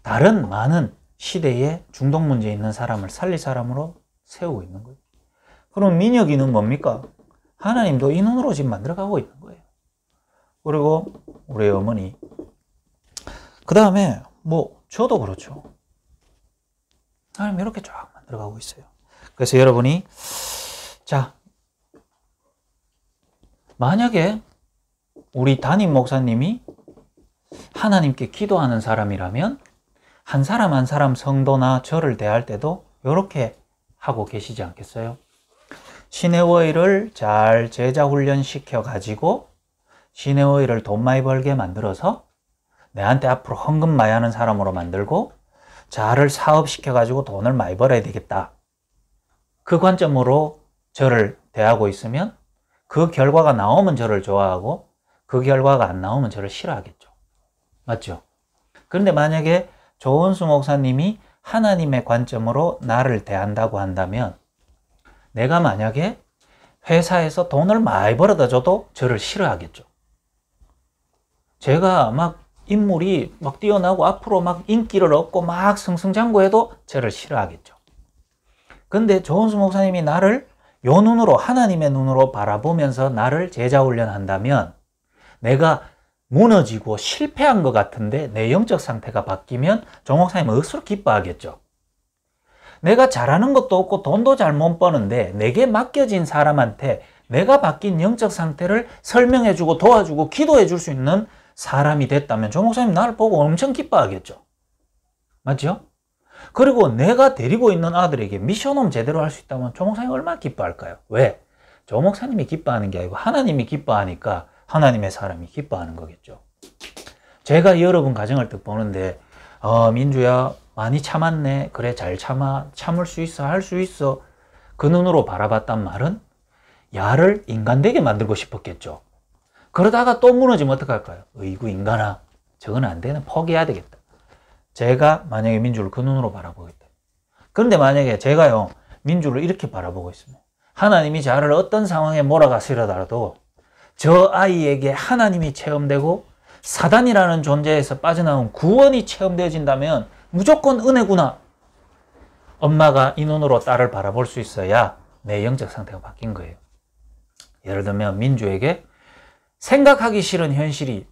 다른 많은 시대에 중독 문제 있는 사람을 살릴 사람으로 세우고 있는 거예요. 그럼 민혁이는 뭡니까? 하나님도 이 눈으로 지금 만들어가고 있는 거예요. 그리고 우리 어머니, 그 다음에 뭐 저도 그렇죠. 하나님 이렇게 쫙 만들어가고 있어요. 그래서 여러분이 자, 만약에 우리 담임 목사님이 하나님께 기도하는 사람이라면 한 사람 한 사람 성도나 저를 대할 때도 이렇게 하고 계시지 않겠어요? 시내오일을 잘 제자훈련 시켜가지고 시내오일을 돈 많이 벌게 만들어서 내한테 앞으로 헌금 많이 하는 사람으로 만들고 자를 사업시켜가지고 돈을 많이 벌어야 되겠다. 그 관점으로 저를 대하고 있으면 그 결과가 나오면 저를 좋아하고 그 결과가 안 나오면 저를 싫어하겠죠. 맞죠? 그런데 만약에 조은수 목사님이 하나님의 관점으로 나를 대한다고 한다면 내가 만약에 회사에서 돈을 많이 벌어다 줘도 저를 싫어하겠죠. 제가 막 인물이 막 뛰어나고 앞으로 막 인기를 얻고 막 승승장구해도 저를 싫어하겠죠. 근데 조은수 목사님이 나를 요 눈으로, 하나님의 눈으로 바라보면서 나를 제자훈련한다면 내가 무너지고 실패한 것 같은데 내 영적 상태가 바뀌면 조 목사님은 억수로 기뻐하겠죠. 내가 잘하는 것도 없고 돈도 잘 못 버는데 내게 맡겨진 사람한테 내가 바뀐 영적 상태를 설명해주고 도와주고 기도해줄 수 있는 사람이 됐다면 조 목사님 나를 보고 엄청 기뻐하겠죠. 맞죠? 그리고 내가 데리고 있는 아들에게 미션홈 제대로 할 수 있다면 조 목사님이 얼마나 기뻐할까요? 왜? 조 목사님이 기뻐하는 게 아니고 하나님이 기뻐하니까 하나님의 사람이 기뻐하는 거겠죠. 제가 여러분 가정을 딱 보는데 민주야 많이 참았네. 그래 잘 참아. 참을 수 있어. 할 수 있어. 그 눈으로 바라봤단 말은 야를 인간되게 만들고 싶었겠죠. 그러다가 또 무너지면 어떡할까요? 어이구 인간아 저건 안 되네. 포기해야 되겠다. 제가 만약에 민주를 그 눈으로 바라보겠다. 그런데 만약에 제가요 민주를 이렇게 바라보고 있으면 하나님이 저를 어떤 상황에 몰아가시더라도 저 아이에게 하나님이 체험되고 사단이라는 존재에서 빠져나온 구원이 체험되어진다면 무조건 은혜구나. 엄마가 이 눈으로 딸을 바라볼 수 있어야 내 영적 상태가 바뀐 거예요. 예를 들면 민주에게 생각하기 싫은 현실이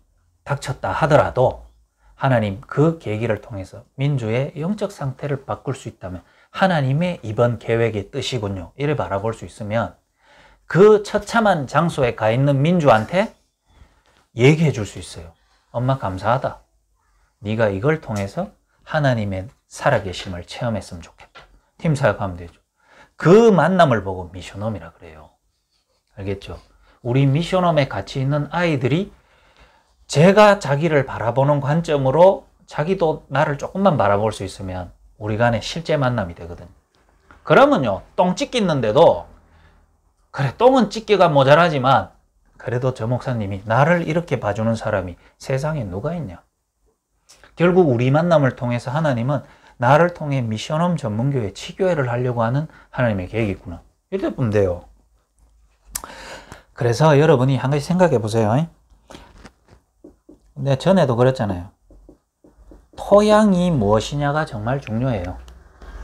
닥쳤다 하더라도 하나님 그 계기를 통해서 민주의 영적 상태를 바꿀 수 있다면 하나님의 이번 계획의 뜻이군요. 이를 바라볼 수 있으면 그 처참한 장소에 가 있는 민주한테 얘기해 줄 수 있어요. 엄마 감사하다. 네가 이걸 통해서 하나님의 살아계심을 체험했으면 좋겠다. 팀 사역하면 되죠. 그 만남을 보고 미션홈이라 그래요. 알겠죠? 우리 미션홈에 같이 있는 아이들이 제가 자기를 바라보는 관점으로 자기도 나를 조금만 바라볼 수 있으면 우리 간에 실제 만남이 되거든요. 그러면요, 똥 찢기는데도 그래, 똥은 찢기가 모자라지만 그래도 저 목사님이 나를 이렇게 봐주는 사람이 세상에 누가 있냐? 결국 우리 만남을 통해서 하나님은 나를 통해 미션홈 전문교회 치교회를 하려고 하는 하나님의 계획이 있구나. 이렇게 보면 돼요. 그래서 여러분이 한 가지 생각해 보세요. 근데 전에도 그랬잖아요. 토양이 무엇이냐가 정말 중요해요.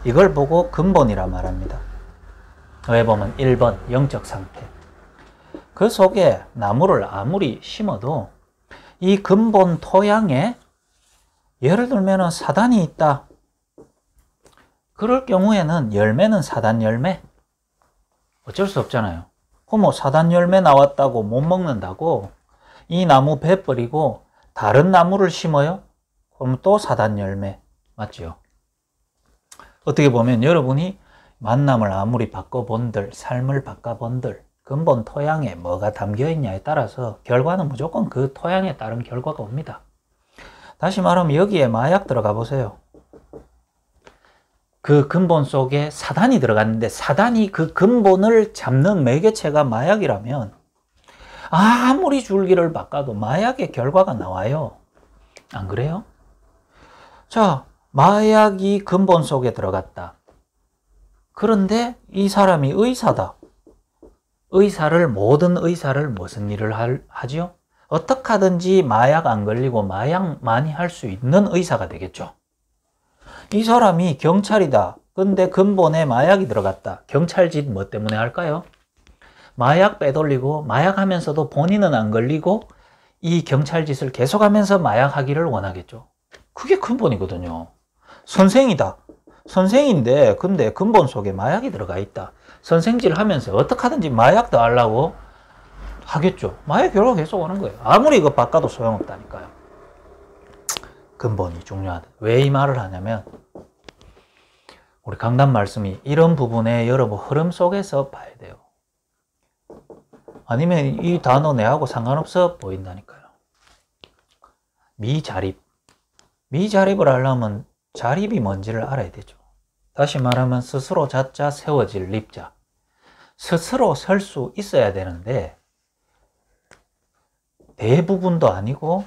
이걸 보고 근본이라 말합니다. 왜 보면 1번 영적 상태. 그 속에 나무를 아무리 심어도 이 근본 토양에 예를 들면 사단이 있다. 그럴 경우에는 열매는 사단 열매. 어쩔 수 없잖아요. 그럼 사단 열매 나왔다고 못 먹는다고 이 나무 베버리고 다른 나무를 심어요? 그럼 또 사단 열매. 맞죠? 어떻게 보면 여러분이 만남을 아무리 바꿔본들, 삶을 바꿔본들 근본 토양에 뭐가 담겨 있냐에 따라서 결과는 무조건 그 토양에 따른 결과가 옵니다. 다시 말하면 여기에 마약 들어가 보세요. 그 근본 속에 사단이 들어갔는데 사단이 그 근본을 잡는 매개체가 마약이라면 아무리 줄기를 바꿔도 마약의 결과가 나와요. 안 그래요? 자, 마약이 근본 속에 들어갔다. 그런데 이 사람이 의사다. 모든 의사를 무슨 일을 하지요? 어떻게 하든지 마약 안 걸리고 마약 많이 할 수 있는 의사가 되겠죠. 이 사람이 경찰이다. 근데 근본에 마약이 들어갔다. 경찰 짓 뭐 때문에 할까요? 마약 빼돌리고 마약 하면서도 본인은 안 걸리고 이 경찰 짓을 계속하면서 마약 하기를 원하겠죠. 그게 근본이거든요. 선생이다. 선생인데 근데 근본 속에 마약이 들어가 있다. 선생질 하면서 어떻게 하든지 마약 더 하려고 하겠죠. 마약 결과가 계속 오는 거예요. 아무리 이거 바꿔도 소용없다니까요. 근본이 중요하다. 왜 이 말을 하냐면 우리 강단 말씀이 이런 부분에 여러분 흐름 속에서 봐야 돼요. 아니면 이 단어 내하고 상관없어 보인다니까요. 미자립. 미자립을 하려면 자립이 뭔지를 알아야 되죠. 다시 말하면 스스로 자자 세워질 립자. 스스로 설 수 있어야 되는데 대부분도 아니고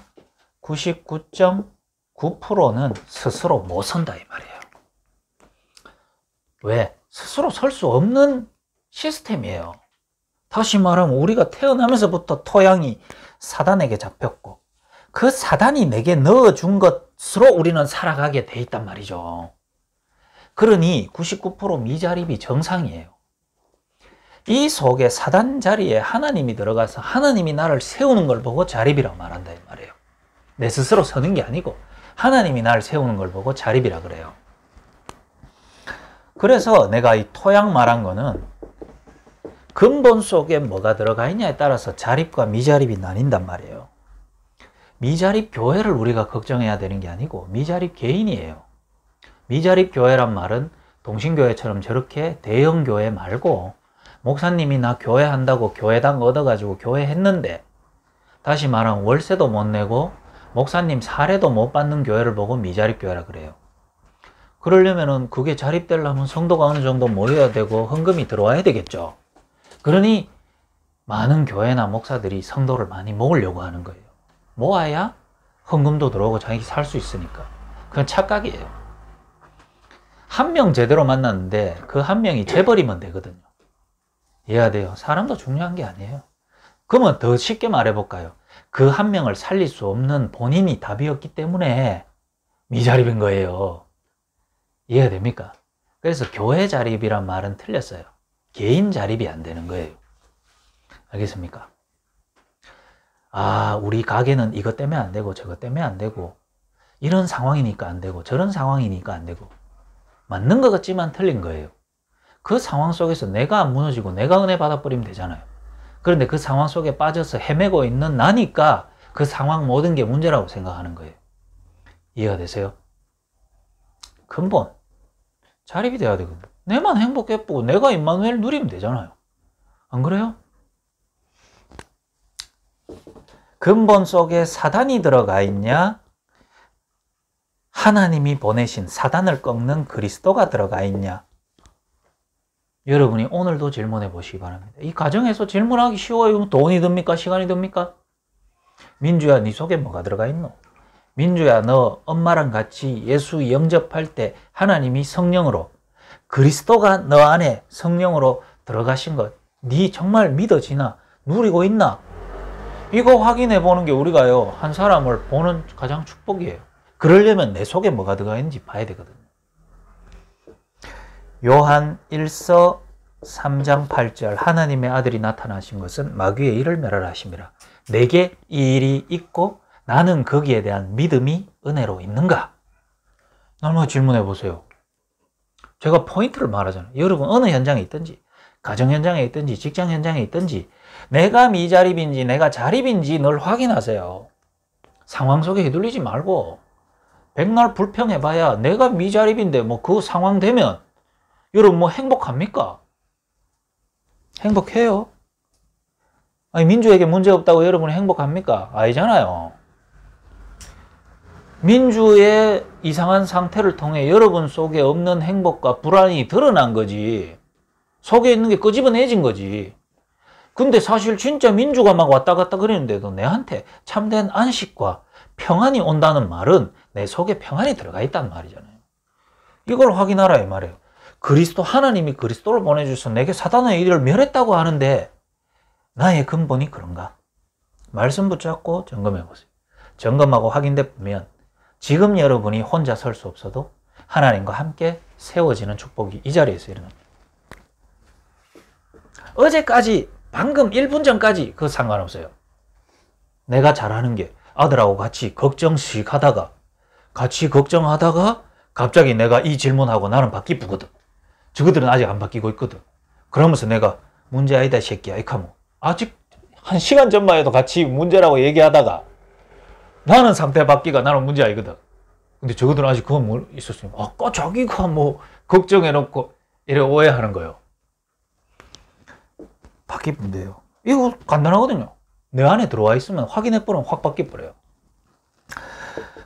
99.9%는 스스로 못 선다 이 말이에요. 왜? 스스로 설 수 없는 시스템이에요. 다시 말하면 우리가 태어나면서부터 토양이 사단에게 잡혔고 그 사단이 내게 넣어준 것으로 우리는 살아가게 돼 있단 말이죠. 그러니 99% 미자립이 정상이에요. 이 속에 사단 자리에 하나님이 들어가서 하나님이 나를 세우는 걸 보고 자립이라고 말한다 이 말이에요. 내 스스로 서는 게 아니고 하나님이 나를 세우는 걸 보고 자립이라 그래요. 그래서 내가 이 토양 말한 거는 근본 속에 뭐가 들어가 있냐에 따라서 자립과 미자립이 나뉜단 말이에요. 미자립 교회를 우리가 걱정해야 되는 게 아니고 미자립 개인이에요. 미자립 교회란 말은 동신교회처럼 저렇게 대형 교회 말고 목사님이 나 교회 한다고 교회당 얻어가지고 교회 했는데 다시 말하면 월세도 못 내고 목사님 사례도 못 받는 교회를 보고 미자립 교회라 그래요. 그러려면은 그게 자립되려면 성도가 어느 정도 모여야 되고 헌금이 들어와야 되겠죠. 그러니 많은 교회나 목사들이 성도를 많이 모으려고 하는 거예요. 모아야 헌금도 들어오고 자기 살 수 있으니까. 그건 착각이에요. 한 명 제대로 만났는데 그 한 명이 재버리면 되거든요. 이해가 돼요. 사람도 중요한 게 아니에요. 그러면 더 쉽게 말해볼까요? 그 한 명을 살릴 수 없는 본인이 답이었기 때문에 미자립인 거예요. 이해가 됩니까? 그래서 교회 자립이란 말은 틀렸어요. 개인 자립이 안 되는 거예요. 알겠습니까? 아, 우리 가게는 이것 때문에 안 되고 저것 때문에 안 되고 이런 상황이니까 안 되고 저런 상황이니까 안 되고 맞는 것 같지만 틀린 거예요. 그 상황 속에서 내가 안 무너지고 내가 은혜 받아버리면 되잖아요. 그런데 그 상황 속에 빠져서 헤매고 있는 나니까 그 상황 모든 게 문제라고 생각하는 거예요. 이해가 되세요? 근본 자립이 돼야 되거든요. 내만 행복해보고 내가 임마누엘 누리면 되잖아요. 안 그래요? 근본 속에 사단이 들어가 있냐? 하나님이 보내신 사단을 꺾는 그리스도가 들어가 있냐? 여러분이 오늘도 질문해 보시기 바랍니다. 이 가정에서 질문하기 쉬워요. 돈이 듭니까? 시간이 듭니까? 민주야, 네 속에 뭐가 들어가 있노? 민주야, 너 엄마랑 같이 예수 영접할 때 하나님이 성령으로 그리스도가 너 안에 성령으로 들어가신 것 네 정말 믿어지나? 누리고 있나? 이거 확인해 보는 게 우리가요, 한 사람을 보는 가장 축복이에요. 그러려면 내 속에 뭐가 들어가 있는지 봐야 되거든요. 요한 1서 3장 8절 하나님의 아들이 나타나신 것은 마귀의 일을 멸하심이라. 내게 이 일이 있고 나는 거기에 대한 믿음이 은혜로 있는가? 한번 질문해 보세요. 제가 포인트를 말하잖아요. 여러분 어느 현장에 있든지 가정 현장에 있든지 직장 현장에 있든지 내가 미자립인지 내가 자립인지 늘 확인하세요. 상황 속에 휘둘리지 말고 백날 불평해봐야 내가 미자립인데 뭐 그 상황 되면 여러분 뭐 행복합니까? 행복해요? 아니 민주에게 문제 없다고 여러분이 행복합니까? 아니잖아요. 민주의 이상한 상태를 통해 여러분 속에 없는 행복과 불안이 드러난 거지. 속에 있는 게 끄집어내진 거지. 근데 사실 진짜 민주가 막 왔다 갔다 그러는데도 내한테 참된 안식과 평안이 온다는 말은 내 속에 평안이 들어가 있다는 말이잖아요. 이걸 확인하라 이 말이에요. 그리스도, 하나님이 그리스도를 보내주셔서 내게 사단의 일을 멸했다고 하는데 나의 근본이 그런가? 말씀 붙잡고 점검해 보세요. 점검하고 확인돼 보면 지금 여러분이 혼자 설 수 없어도 하나님과 함께 세워지는 축복이 이 자리에서 일어납니다. 어제까지 방금 1분 전까지 그거 상관없어요. 내가 잘하는 게 아들하고 같이 걱정씩 하다가 갑자기 내가 이 질문하고 나는 바뀌거든. 저거들은 아직 안 바뀌고 있거든. 그러면서 내가 문제 아니다 이 새끼야 이렇게 하면 아직 한 시간 전만 해도 같이 문제라고 얘기하다가 나는 상태 바뀌가 나는 문제 아니거든. 근데 저거들은 아직 그건 뭐 있었으면 아까 자기가 뭐 걱정해놓고 이래 오해하는 거예요. 바뀌면 돼요. 이거 간단하거든요. 내 안에 들어와 있으면 확인해보면 확 바뀌어버려요.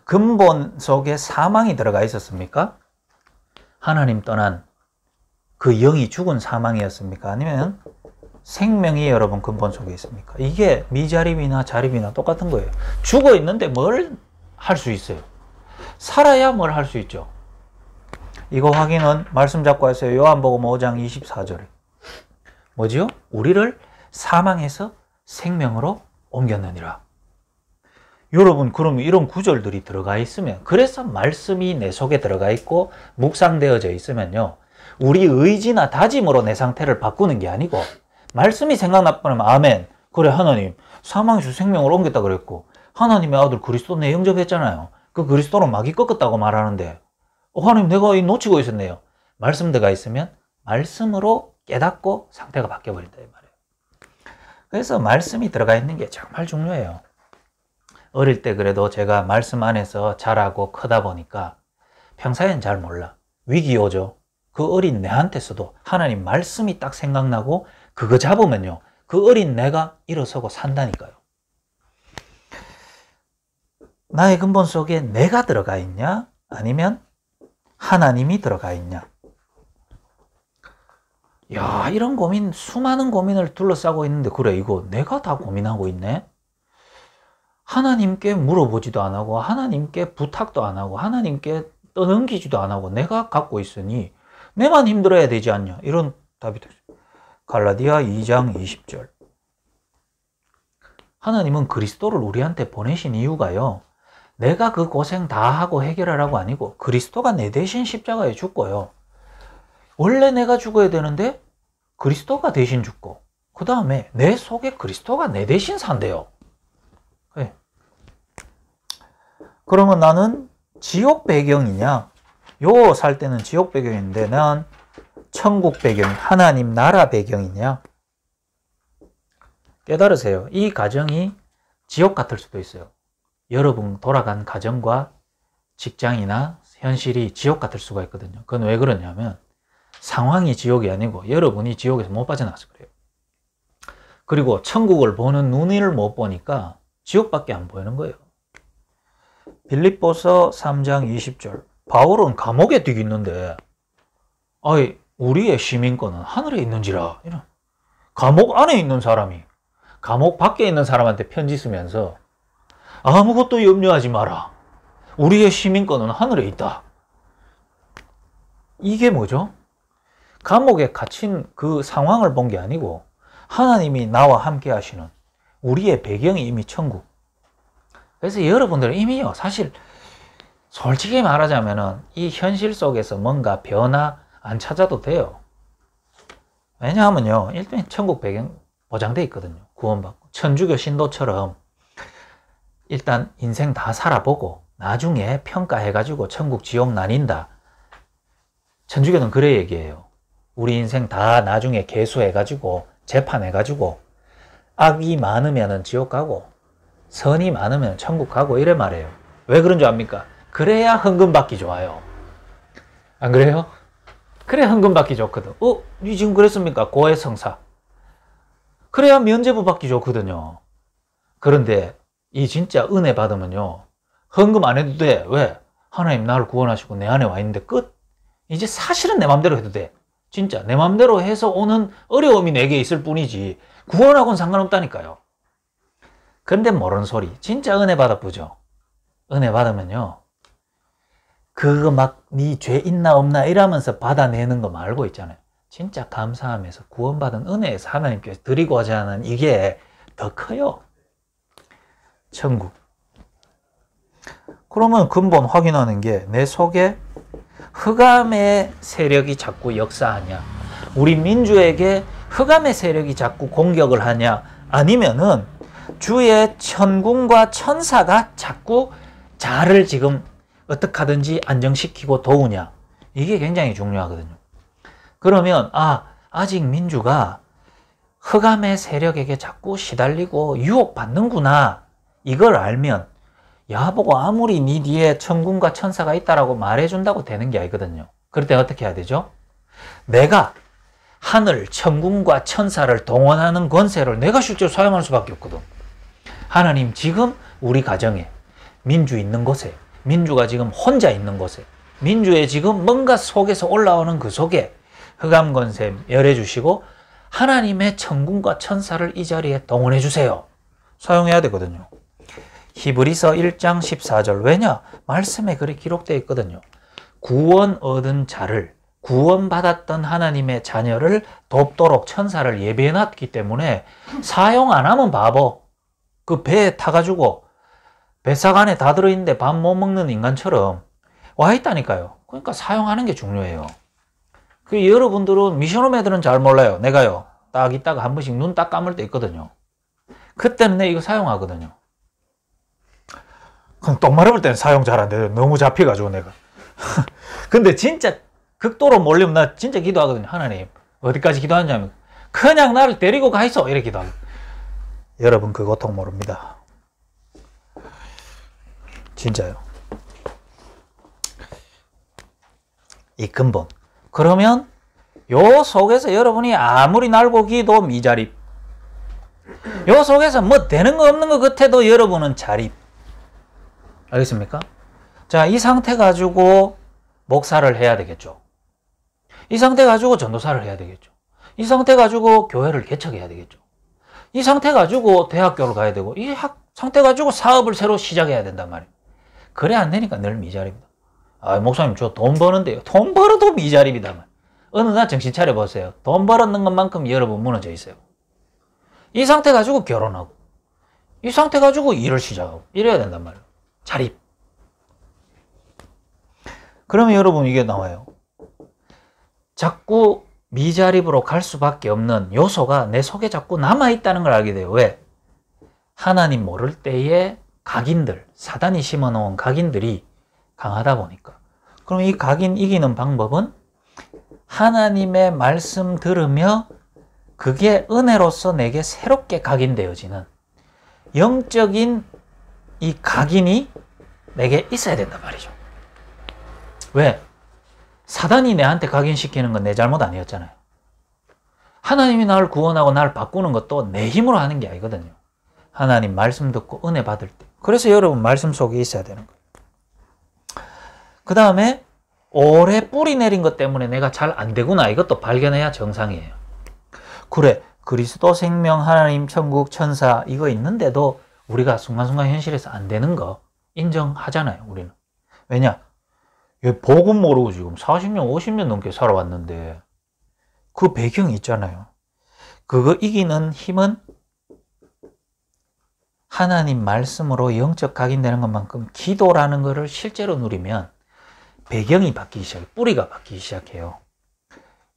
근본 속에 사망이 들어가 있었습니까? 하나님 떠난 그 영이 죽은 사망이었습니까? 아니면 생명이 여러분 근본 속에 있습니까? 이게 미자립이나 자립이나 똑같은 거예요. 죽어 있는데 뭘 할 수 있어요? 살아야 뭘 할 수 있죠. 이거 확인은 말씀 잡고 하세요. 요한복음 5장 24절에 뭐지요? 우리를 사망에서 생명으로 옮겼느니라. 여러분 그러면 이런 구절들이 들어가 있으면, 그래서 말씀이 내 속에 들어가 있고 묵상되어져 있으면요, 우리 의지나 다짐으로 내 상태를 바꾸는 게 아니고 말씀이 생각나면 아멘, 그래 하나님 사망에서 생명으로 옮겼다 그랬고 하나님의 아들 그리스도 내 영접했잖아요. 그 그리스도로 마귀 꺾었다고 말하는데 하나님 내가 놓치고 있었네요. 말씀 들어가 있으면 말씀으로 깨닫고 상태가 바뀌어버린다 이 말이에요. 그래서 말씀이 들어가 있는 게 정말 중요해요. 어릴 때 그래도 제가 말씀 안에서 자라고 크다 보니까 평소에는 잘 몰라. 위기 오죠. 그 어린 내한테서도 하나님 말씀이 딱 생각나고 그거 잡으면요, 그 어린 내가 일어서고 산다니까요. 나의 근본 속에 내가 들어가 있냐? 아니면 하나님이 들어가 있냐? 야, 이런 고민, 수많은 고민을 둘러싸고 있는데, 그래, 이거 내가 다 고민하고 있네? 하나님께 물어보지도 안 하고, 하나님께 부탁도 안 하고, 하나님께 떠넘기지도 안 하고, 내가 갖고 있으니, 내만 힘들어야 되지 않냐? 이런 답이 됐어요. 갈라디아 2장 20절. 하나님은 그리스도를 우리한테 보내신 이유가요, 내가 그 고생 다 하고 해결하라고 아니고, 그리스도가 내 대신 십자가에 죽고요. 원래 내가 죽어야 되는데 그리스도가 대신 죽고, 그 다음에 내 속에 그리스도가 내 대신 산대요. 네. 그러면 나는 지옥 배경이냐? 요 살 때는 지옥 배경인데 난 천국 배경, 하나님 나라 배경이냐? 깨달으세요. 이 가정이 지옥 같을 수도 있어요. 여러분 돌아간 가정과 직장이나 현실이 지옥 같을 수가 있거든요. 그건 왜 그러냐면 상황이 지옥이 아니고 여러분이 지옥에서 못 빠져나와서 그래요. 그리고 천국을 보는 눈을 못 보니까 지옥밖에 안 보이는 거예요. 빌립보서 3장 20절. 바울은 감옥에 뒤 있는데, 아이, 우리의 시민권은 하늘에 있는지라. 이런. 감옥 안에 있는 사람이 감옥 밖에 있는 사람한테 편지 쓰면서 아무것도 염려하지 마라. 우리의 시민권은 하늘에 있다. 이게 뭐죠? 감옥에 갇힌 그 상황을 본 게 아니고 하나님이 나와 함께 하시는 우리의 배경이 이미 천국. 그래서 여러분들은 이미요, 사실 솔직히 말하자면 이 현실 속에서 뭔가 변화 안 찾아도 돼요. 왜냐하면요, 일단 천국 배경 보장돼 있거든요. 구원받고 천주교 신도처럼 일단 인생 다 살아보고 나중에 평가해가지고 천국 지옥 나뉜다. 천주교는 그래 얘기해요. 우리 인생 다 나중에 계수해가지고 재판해가지고 악이 많으면 지옥 가고 선이 많으면 천국 가고 이래 말해요. 왜 그런 줄 압니까? 그래야 헌금 받기 좋아요. 안 그래요? 그래 헌금 받기 좋거든. 니 지금 그랬습니까? 고해성사. 그래야 면죄부 받기 좋거든요. 그런데 이 진짜 은혜 받으면요, 헌금 안 해도 돼. 왜? 하나님 나를 구원하시고 내 안에 와 있는데 끝. 이제 사실은 내 맘대로 해도 돼. 진짜 내 맘대로 해서 오는 어려움이 내게 있을 뿐이지 구원하고는 상관없다니까요. 근데 모르는 소리. 진짜 은혜 받아보죠. 은혜 받으면요, 그거 막 네 죄 있나 없나 이러면서 받아내는 거 말고 있잖아요. 진짜 감사하면서 구원받은 은혜에서 하나님께서 드리고자 하는 이게 더 커요. 천국. 그러면 근본 확인하는 게 내 속에 흑암의 세력이 자꾸 역사하냐, 우리 민주에게 흑암의 세력이 자꾸 공격을 하냐, 아니면은 주의 천군과 천사가 자꾸 자를 지금 어떻게 하든지 안정시키고 도우냐, 이게 굉장히 중요하거든요. 그러면 아직 민주가 흑암의 세력에게 자꾸 시달리고 유혹받는구나, 이걸 알면 야보고 아무리 네 뒤에 천군과 천사가 있다라고 말해준다고 되는 게 아니거든요. 그럴 때 어떻게 해야 되죠? 내가 하늘 천군과 천사를 동원하는 권세를 내가 실제로 사용할 수밖에 없거든. 하나님 지금 우리 가정에, 민주 있는 곳에, 민주가 지금 혼자 있는 곳에, 민주의 지금 뭔가 속에서 올라오는 그 속에 흑암 권세 열해 주시고 하나님의 천군과 천사를 이 자리에 동원해 주세요. 사용해야 되거든요. 히브리서 1장 14절. 왜냐? 말씀에 그렇게 기록되어 있거든요. 구원 얻은 자를, 구원받았던 하나님의 자녀를 돕도록 천사를 예배해놨기 때문에 사용 안 하면 바보. 그 배에 타가지고 뱃삭 안에 다 들어있는데 밥 못 먹는 인간처럼 와 있다니까요. 그러니까 사용하는 게 중요해요. 그 여러분들은 미션홈 애들은 잘 몰라요. 내가요, 딱 있다가 한 번씩 눈 딱 감을 때 있거든요. 그때는 내 이거 사용하거든요. 그럼 똥 마려울 때는 사용 잘 안 돼요. 너무 잡혀가지고 내가. 근데 진짜 극도로 몰리면 나 진짜 기도하거든요. 하나님 어디까지 기도하냐면 그냥 나를 데리고 가 있어, 이렇게 기도하거든요. 여러분 그 고통 모릅니다. 진짜요. 이 근본. 그러면 요 속에서 여러분이 아무리 날고 기도 미자립. 요 속에서 뭐 되는 거 없는 거 같아도 여러분은 자립. 알겠습니까? 자, 이 상태 가지고 목사를 해야 되겠죠. 이 상태 가지고 전도사를 해야 되겠죠. 이 상태 가지고 교회를 개척해야 되겠죠. 이 상태 가지고 대학교를 가야 되고, 이 상태 가지고 사업을 새로 시작해야 된단 말이에요. 그래 안 되니까 늘 미자립니다. 아, 목사님 저 돈 버는데요. 돈 벌어도 미자립이다. 어느 날 정신 차려 보세요. 돈 벌었는 것만큼 여러분 무너져 있어요. 이 상태 가지고 결혼하고, 이 상태 가지고 일을 시작하고 이래야 된단 말이에요. 자립. 그러면 여러분 이게 나와요. 자꾸 미자립으로 갈 수밖에 없는 요소가 내 속에 자꾸 남아있다는 걸 알게 돼요. 왜? 하나님 모를 때에 각인들, 사단이 심어놓은 각인들이 강하다 보니까. 그럼 이 각인 이기는 방법은 하나님의 말씀 들으며 그게 은혜로서 내게 새롭게 각인되어지는 영적인 이 각인이 내게 있어야 된단 말이죠. 왜? 사단이 내한테 각인시키는 건 내 잘못 아니었잖아요. 하나님이 나를 구원하고 나를 바꾸는 것도 내 힘으로 하는 게 아니거든요. 하나님 말씀 듣고 은혜 받을 때. 그래서 여러분 말씀 속에 있어야 되는 거예요. 그 다음에 오래 뿌리 내린 것 때문에 내가 잘 안 되구나. 이것도 발견해야 정상이에요. 그래, 그리스도 생명, 하나님, 천국, 천사 이거 있는데도 우리가 순간순간 현실에서 안 되는 거 인정하잖아요. 우리는. 왜냐? 복음 모르고 지금 40년, 50년 넘게 살아왔는데 그 배경이 있잖아요. 그거 이기는 힘은 하나님 말씀으로 영적 각인되는 것만큼 기도라는 것을 실제로 누리면 배경이 바뀌기 시작해요. 뿌리가 바뀌기 시작해요.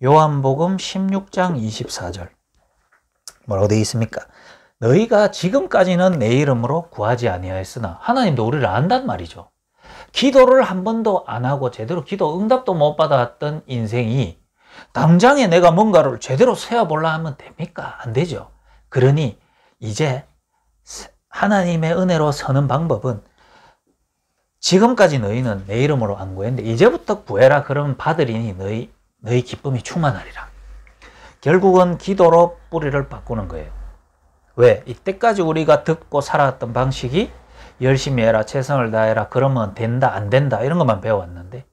요한복음 16장 24절 뭐라고 되어 있습니까? 너희가 지금까지는 내 이름으로 구하지 아니하였으나 하나님도 우리를 안단 말이죠. 기도를 한 번도 안 하고 제대로 기도 응답도 못 받아왔던 인생이 당장에 내가 뭔가를 제대로 세워보려 하면 됩니까? 안 되죠. 그러니 이제 하나님의 은혜로 서는 방법은 지금까지 너희는 내 이름으로 안 구했는데 이제부터 구해라. 그러면 받으리니 너희 기쁨이 충만하리라. 결국은 기도로 뿌리를 바꾸는 거예요. 왜? 이때까지 우리가 듣고 살아왔던 방식이 열심히 해라, 최선을 다해라, 그러면 된다, 안 된다 이런 것만 배워왔는데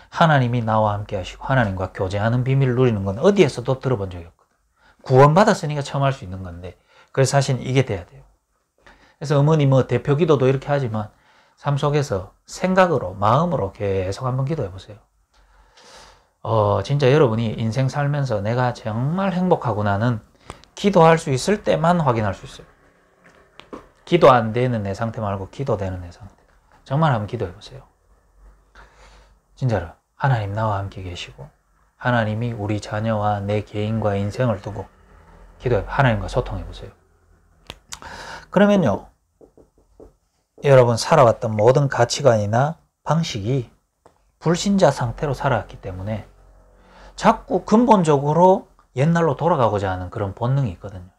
하나님이 나와 함께 하시고 하나님과 교제하는 비밀을 누리는 건 어디에서도 들어본 적이 없거든요. 구원받았으니까 처음 할 수 있는 건데 그래서 사실 이게 돼야 돼요. 그래서 어머니 뭐 대표 기도도 이렇게 하지만 삶 속에서 생각으로, 마음으로 계속 한번 기도해 보세요. 진짜 여러분이 인생 살면서 내가 정말 행복하구나는 기도할 수 있을 때만 확인할 수 있어요. 기도 안 되는 내 상태 말고 기도되는 내 상태. 정말 한번 기도해 보세요. 진짜로 하나님 나와 함께 계시고 하나님이 우리 자녀와 내 개인과 인생을 두고 기도해 하나님과 소통해 보세요. 그러면요, 여러분 살아왔던 모든 가치관이나 방식이 불신자 상태로 살아왔기 때문에 자꾸 근본적으로 옛날로 돌아가고자 하는 그런 본능이 있거든요.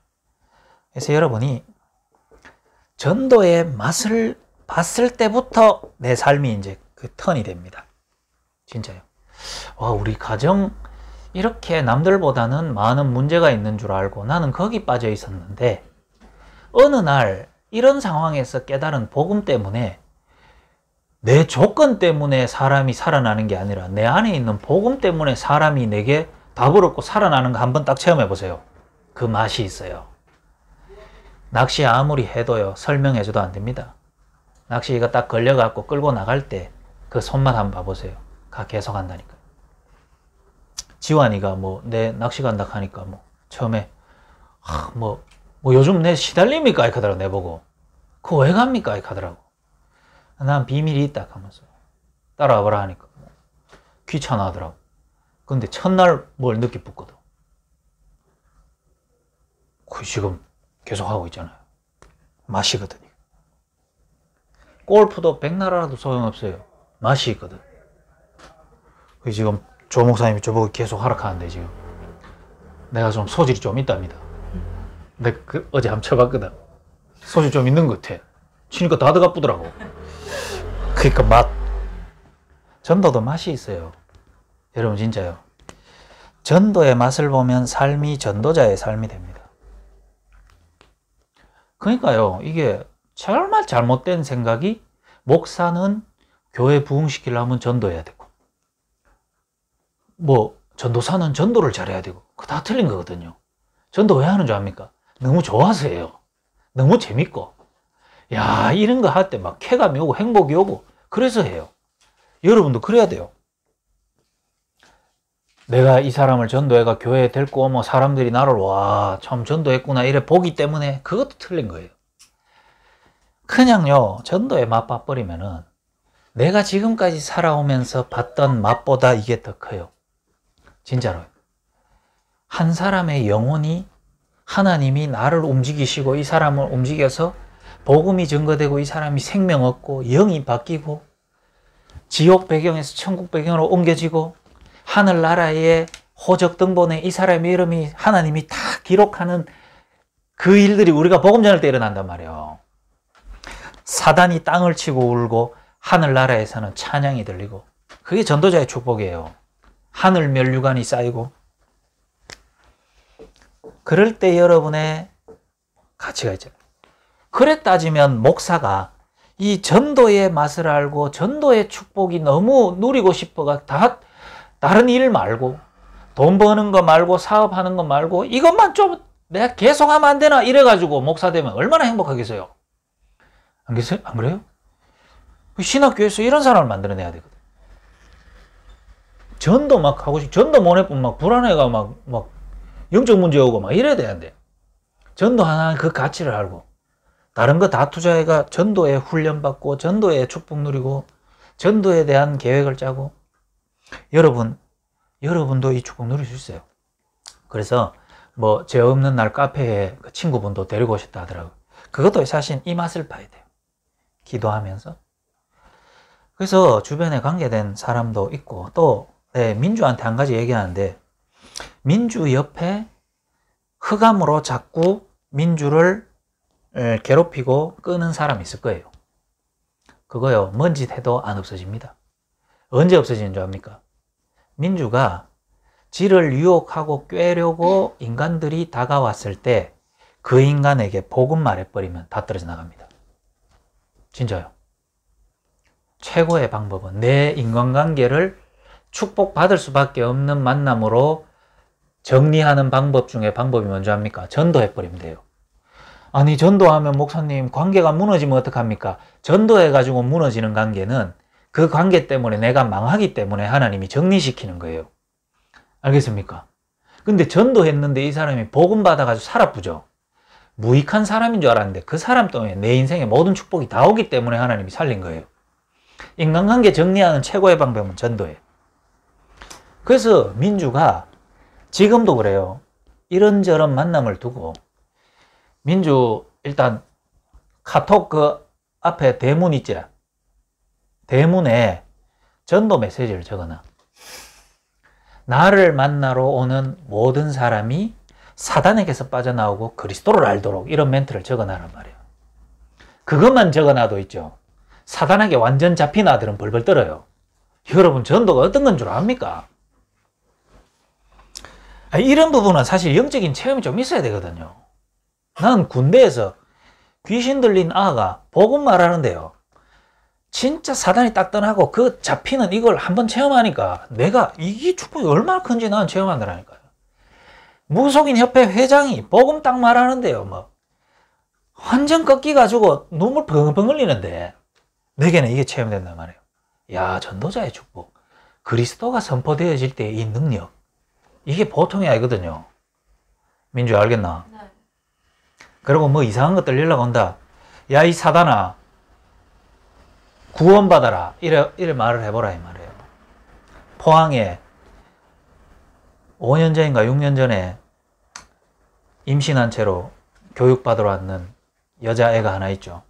그래서 여러분이 전도의 맛을 봤을 때부터 내 삶이 이제 그 턴이 됩니다. 진짜요. 와, 우리 가정 이렇게 남들보다는 많은 문제가 있는 줄 알고 나는 거기 빠져 있었는데 어느 날 이런 상황에서 깨달은 복음 때문에 내 조건 때문에 사람이 살아나는 게 아니라 내 안에 있는 복음 때문에 사람이 내게 답을 얻고 살아나는 거 한번 딱 체험해 보세요. 그 맛이 있어요. 낚시 아무리 해도요, 설명해줘도 안 됩니다. 낚시가 딱 걸려갖고 끌고 나갈 때 그 손맛 한번 봐보세요. 계속 한다니까. 지환이가 뭐 내 낚시 간다 하니까 뭐 처음에 뭐 요즘 내 시달립니까? 이렇게 하더라고. 내보고 그거 왜 갑니까? 이렇게 하더라고. 난 비밀이 있다 하면서 따라와 보라 하니까 귀찮아 하더라고. 근데 첫날 뭘 늦게 붙거든. 그 지금 계속 하고 있잖아요. 맛이거든요. 골프도 백나라라도 소용없어요. 맛이 있거든. 그 지금 조 목사님이 저보고 계속 하락하는데 지금 내가 좀 소질이 좀 있답니다. 근데 어제 한번 쳐봤거든. 소질 좀 있는 것 같아. 치니까 다 들어가쁘더라고. 그러니까 전도도 맛이 있어요. 여러분 진짜요. 전도의 맛을 보면 삶이 전도자의 삶이 됩니다. 그러니까요, 이게 정말 잘못된 생각이 목사는 교회 부흥시키려면 전도해야 되고 뭐 전도사는 전도를 잘해야 되고 그거 다 틀린 거거든요. 전도 왜 하는 줄 압니까? 너무 좋아서 해요. 너무 재밌고 야 이런 거 할 때 막 쾌감이 오고 행복이 오고 그래서 해요. 여러분도 그래야 돼요. 내가 이 사람을 전도해가 교회에 데리고 오면 사람들이 나를 와 참 전도했구나 이래 보기 때문에 그것도 틀린 거예요. 그냥요 전도에 맛봐버리면은 내가 지금까지 살아오면서 봤던 맛보다 이게 더 커요. 진짜로요. 한 사람의 영혼이 하나님이 나를 움직이시고 이 사람을 움직여서 복음이 증거되고 이 사람이 생명 얻고 영이 바뀌고 지옥 배경에서 천국 배경으로 옮겨지고 하늘나라의 호적 등본에 이 사람의 이름이 하나님이 다 기록하는 그 일들이 우리가 복음 전할 때 일어난단 말이에요. 사단이 땅을 치고 울고 하늘나라에서는 찬양이 들리고 그게 전도자의 축복이에요. 하늘 면류관이 쌓이고 그럴 때 여러분의 가치가 있죠. 그래 따지면 목사가 이 전도의 맛을 알고 전도의 축복이 너무 누리고 싶어가 다 다른 일 말고 돈 버는 거 말고 사업하는 거 말고 이것만 좀 내가 계속하면 안 되나 이래가지고 목사 되면 얼마나 행복하겠어요. 안 그래요? 신학교에서 이런 사람을 만들어내야 되거든. 전도 막 하고 전도 못 해보면 막 불안해가 막 영적 문제 오고 막 이래야 되는데 전도 하나 그 가치를 알고 다른 거 다 투자해가 전도에 훈련받고 전도에 축복 누리고 전도에 대한 계획을 짜고 여러분도 이 축복 누릴 수 있어요. 그래서 뭐 죄 없는 날 카페에 그 친구분도 데리고 오셨다 하더라고요. 그것도 사실 이 맛을 봐야 돼요. 기도하면서. 그래서 주변에 관계된 사람도 있고 또 민주한테 한 가지 얘기하는데 민주 옆에 흑암으로 자꾸 민주를 괴롭히고 끄는 사람이 있을 거예요. 그거요 뭔 짓 해도 안 없어집니다. 언제 없어지는 줄 압니까? 민주가 지를 유혹하고 꿰려고 인간들이 다가왔을 때 그 인간에게 복음 말해버리면 다 떨어져 나갑니다. 진짜요. 최고의 방법은 내 인간관계를 축복받을 수밖에 없는 만남으로 정리하는 방법 중에 방법이 뭔지 압니까? 전도해버리면 돼요. 아니 전도하면 목사님 관계가 무너지면 어떡합니까? 전도해가지고 무너지는 관계는 그 관계 때문에 내가 망하기 때문에 하나님이 정리시키는 거예요. 알겠습니까? 근데 전도했는데 이 사람이 복음 받아가지고 살아쁘죠. 무익한 사람인 줄 알았는데 그 사람 때문에 내 인생에 모든 축복이 다 오기 때문에 하나님이 살린 거예요. 인간관계 정리하는 최고의 방법은 전도예요. 그래서 민주가 지금도 그래요. 이런저런 만남을 두고 민주 일단 카톡 그 앞에 대문 있지? 대문에 전도 메시지를 적어놔. 나를 만나러 오는 모든 사람이 사단에게서 빠져나오고 그리스도를 알도록 이런 멘트를 적어놔란 말이에요. 그것만 적어놔도 있죠. 사단에게 완전 잡힌 아들은 벌벌 떨어요. 여러분 전도가 어떤 건 줄 압니까? 이런 부분은 사실 영적인 체험이 좀 있어야 되거든요. 난 군대에서 귀신 들린 아가 복음 말하는데요. 진짜 사단이 딱 떠나고 그 잡히는 이걸 한번 체험하니까 내가 이게 축복이 얼마나 큰지 난 체험한다니까요. 무속인 협회 회장이 복음 딱 말하는데요. 뭐 완전 꺾이가지고 눈물 펑펑 흘리는데 내게는 이게 체험된단 말이에요. 야 전도자의 축복. 그리스도가 선포되어질 때 이 능력. 이게 보통이 아니거든요. 민주 알겠나? 네. 그리고 뭐 이상한 것들 연락 온다. 야 이 사단아 구원받아라. 이래 말을 해보라 이 말이에요. 포항에 5년 전인가 6년 전에 임신한 채로 교육받으러 왔는 여자애가 하나 있죠.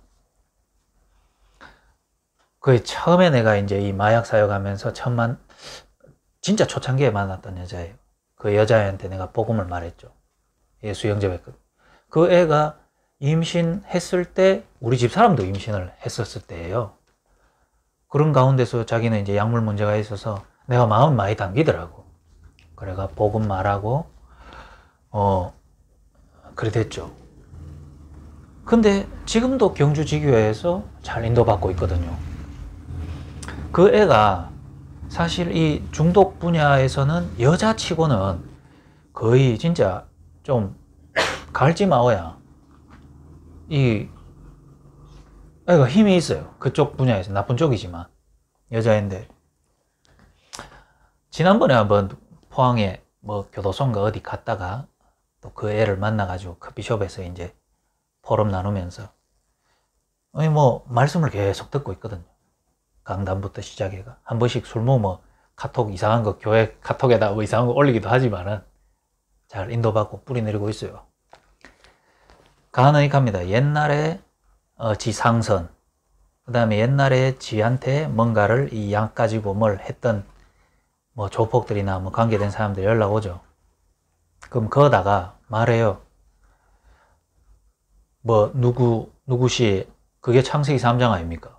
그 처음에 내가 이제 이 마약 사역하면서 진짜 초창기에 만났던 여자예요. 그 여자애한테 내가 복음을 말했죠. 예수 영접했거든. 그 애가 임신했을 때 우리 집 사람도 임신을 했었을 때예요. 그런 가운데서 자기는 이제 약물 문제가 있어서 내가 마음 많이 당기더라고. 그래가 복음 말하고 그래 됐죠. 근데 지금도 경주지교회에서 잘 인도받고 있거든요. 그 애가 사실 이 중독 분야에서는 여자치고는 거의 진짜 좀 갈지마오야. 이 애가 힘이 있어요. 그쪽 분야에서. 나쁜 쪽이지만 여자인데, 지난번에 한번 포항에 뭐 교도소인가 어디 갔다가 또 그 애를 만나가지고 커피숍에서 이제 포럼 나누면서 뭐 말씀을 계속 듣고 있거든요. 강단부터 시작해가 한 번씩 술 먹으면 카톡 이상한 거, 교회 카톡에다 뭐 이상한 거 올리기도 하지만은 잘 인도받고 뿌리 내리고 있어요. 가능합니다. 옛날에 지 상선, 그 다음에 옛날에 지한테 뭔가를 이 약 가지고 뭘 했던 뭐 조폭들이나 뭐 관계된 사람들 연락 오죠. 그럼 거다가 말해요. 뭐 누구시 그게 창세기 3장 아닙니까?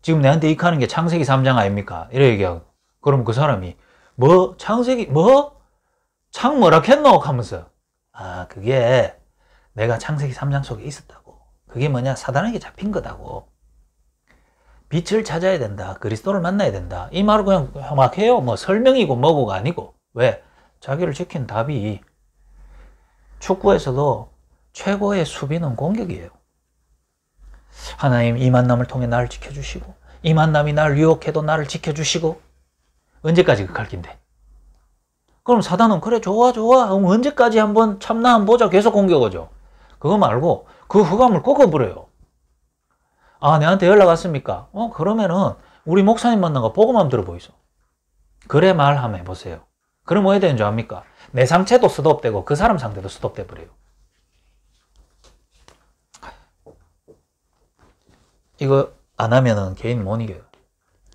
지금 내한테 익하는 게 창세기 3장 아닙니까? 이래 얘기하고. 그럼 그 사람이 뭐 창세기 뭐? 창 뭐라 했노? 하면서 그게 내가 창세기 3장 속에 있었다고. 그게 뭐냐? 사단에게 잡힌 거다고. 빛을 찾아야 된다. 그리스도를 만나야 된다. 이 말을 그냥 막 해요. 뭐 설명이고 뭐고가 아니고. 왜? 자기를 지킨 답이, 축구에서도 최고의 수비는 공격이에요. 하나님, 이 만남을 통해 나를 지켜주시고, 이 만남이 나를 유혹해도 나를 지켜주시고, 언제까지 그 갈긴데? 그럼 사단은 그래 좋아 그럼 언제까지 한번 참나 한번 보자 계속 공격하죠. 그거 말고 그 흑암을 꺾어버려요. 내한테 연락 왔습니까? 그러면은 우리 목사님 만나가 복음만 들어보이소. 그래 말 한번 해보세요. 그럼 뭐 해야 되는 줄 압니까? 내 상태도 스톱되고 그 사람 상태도 스톱돼 버려요. 이거 안 하면은 개인 못 이겨요.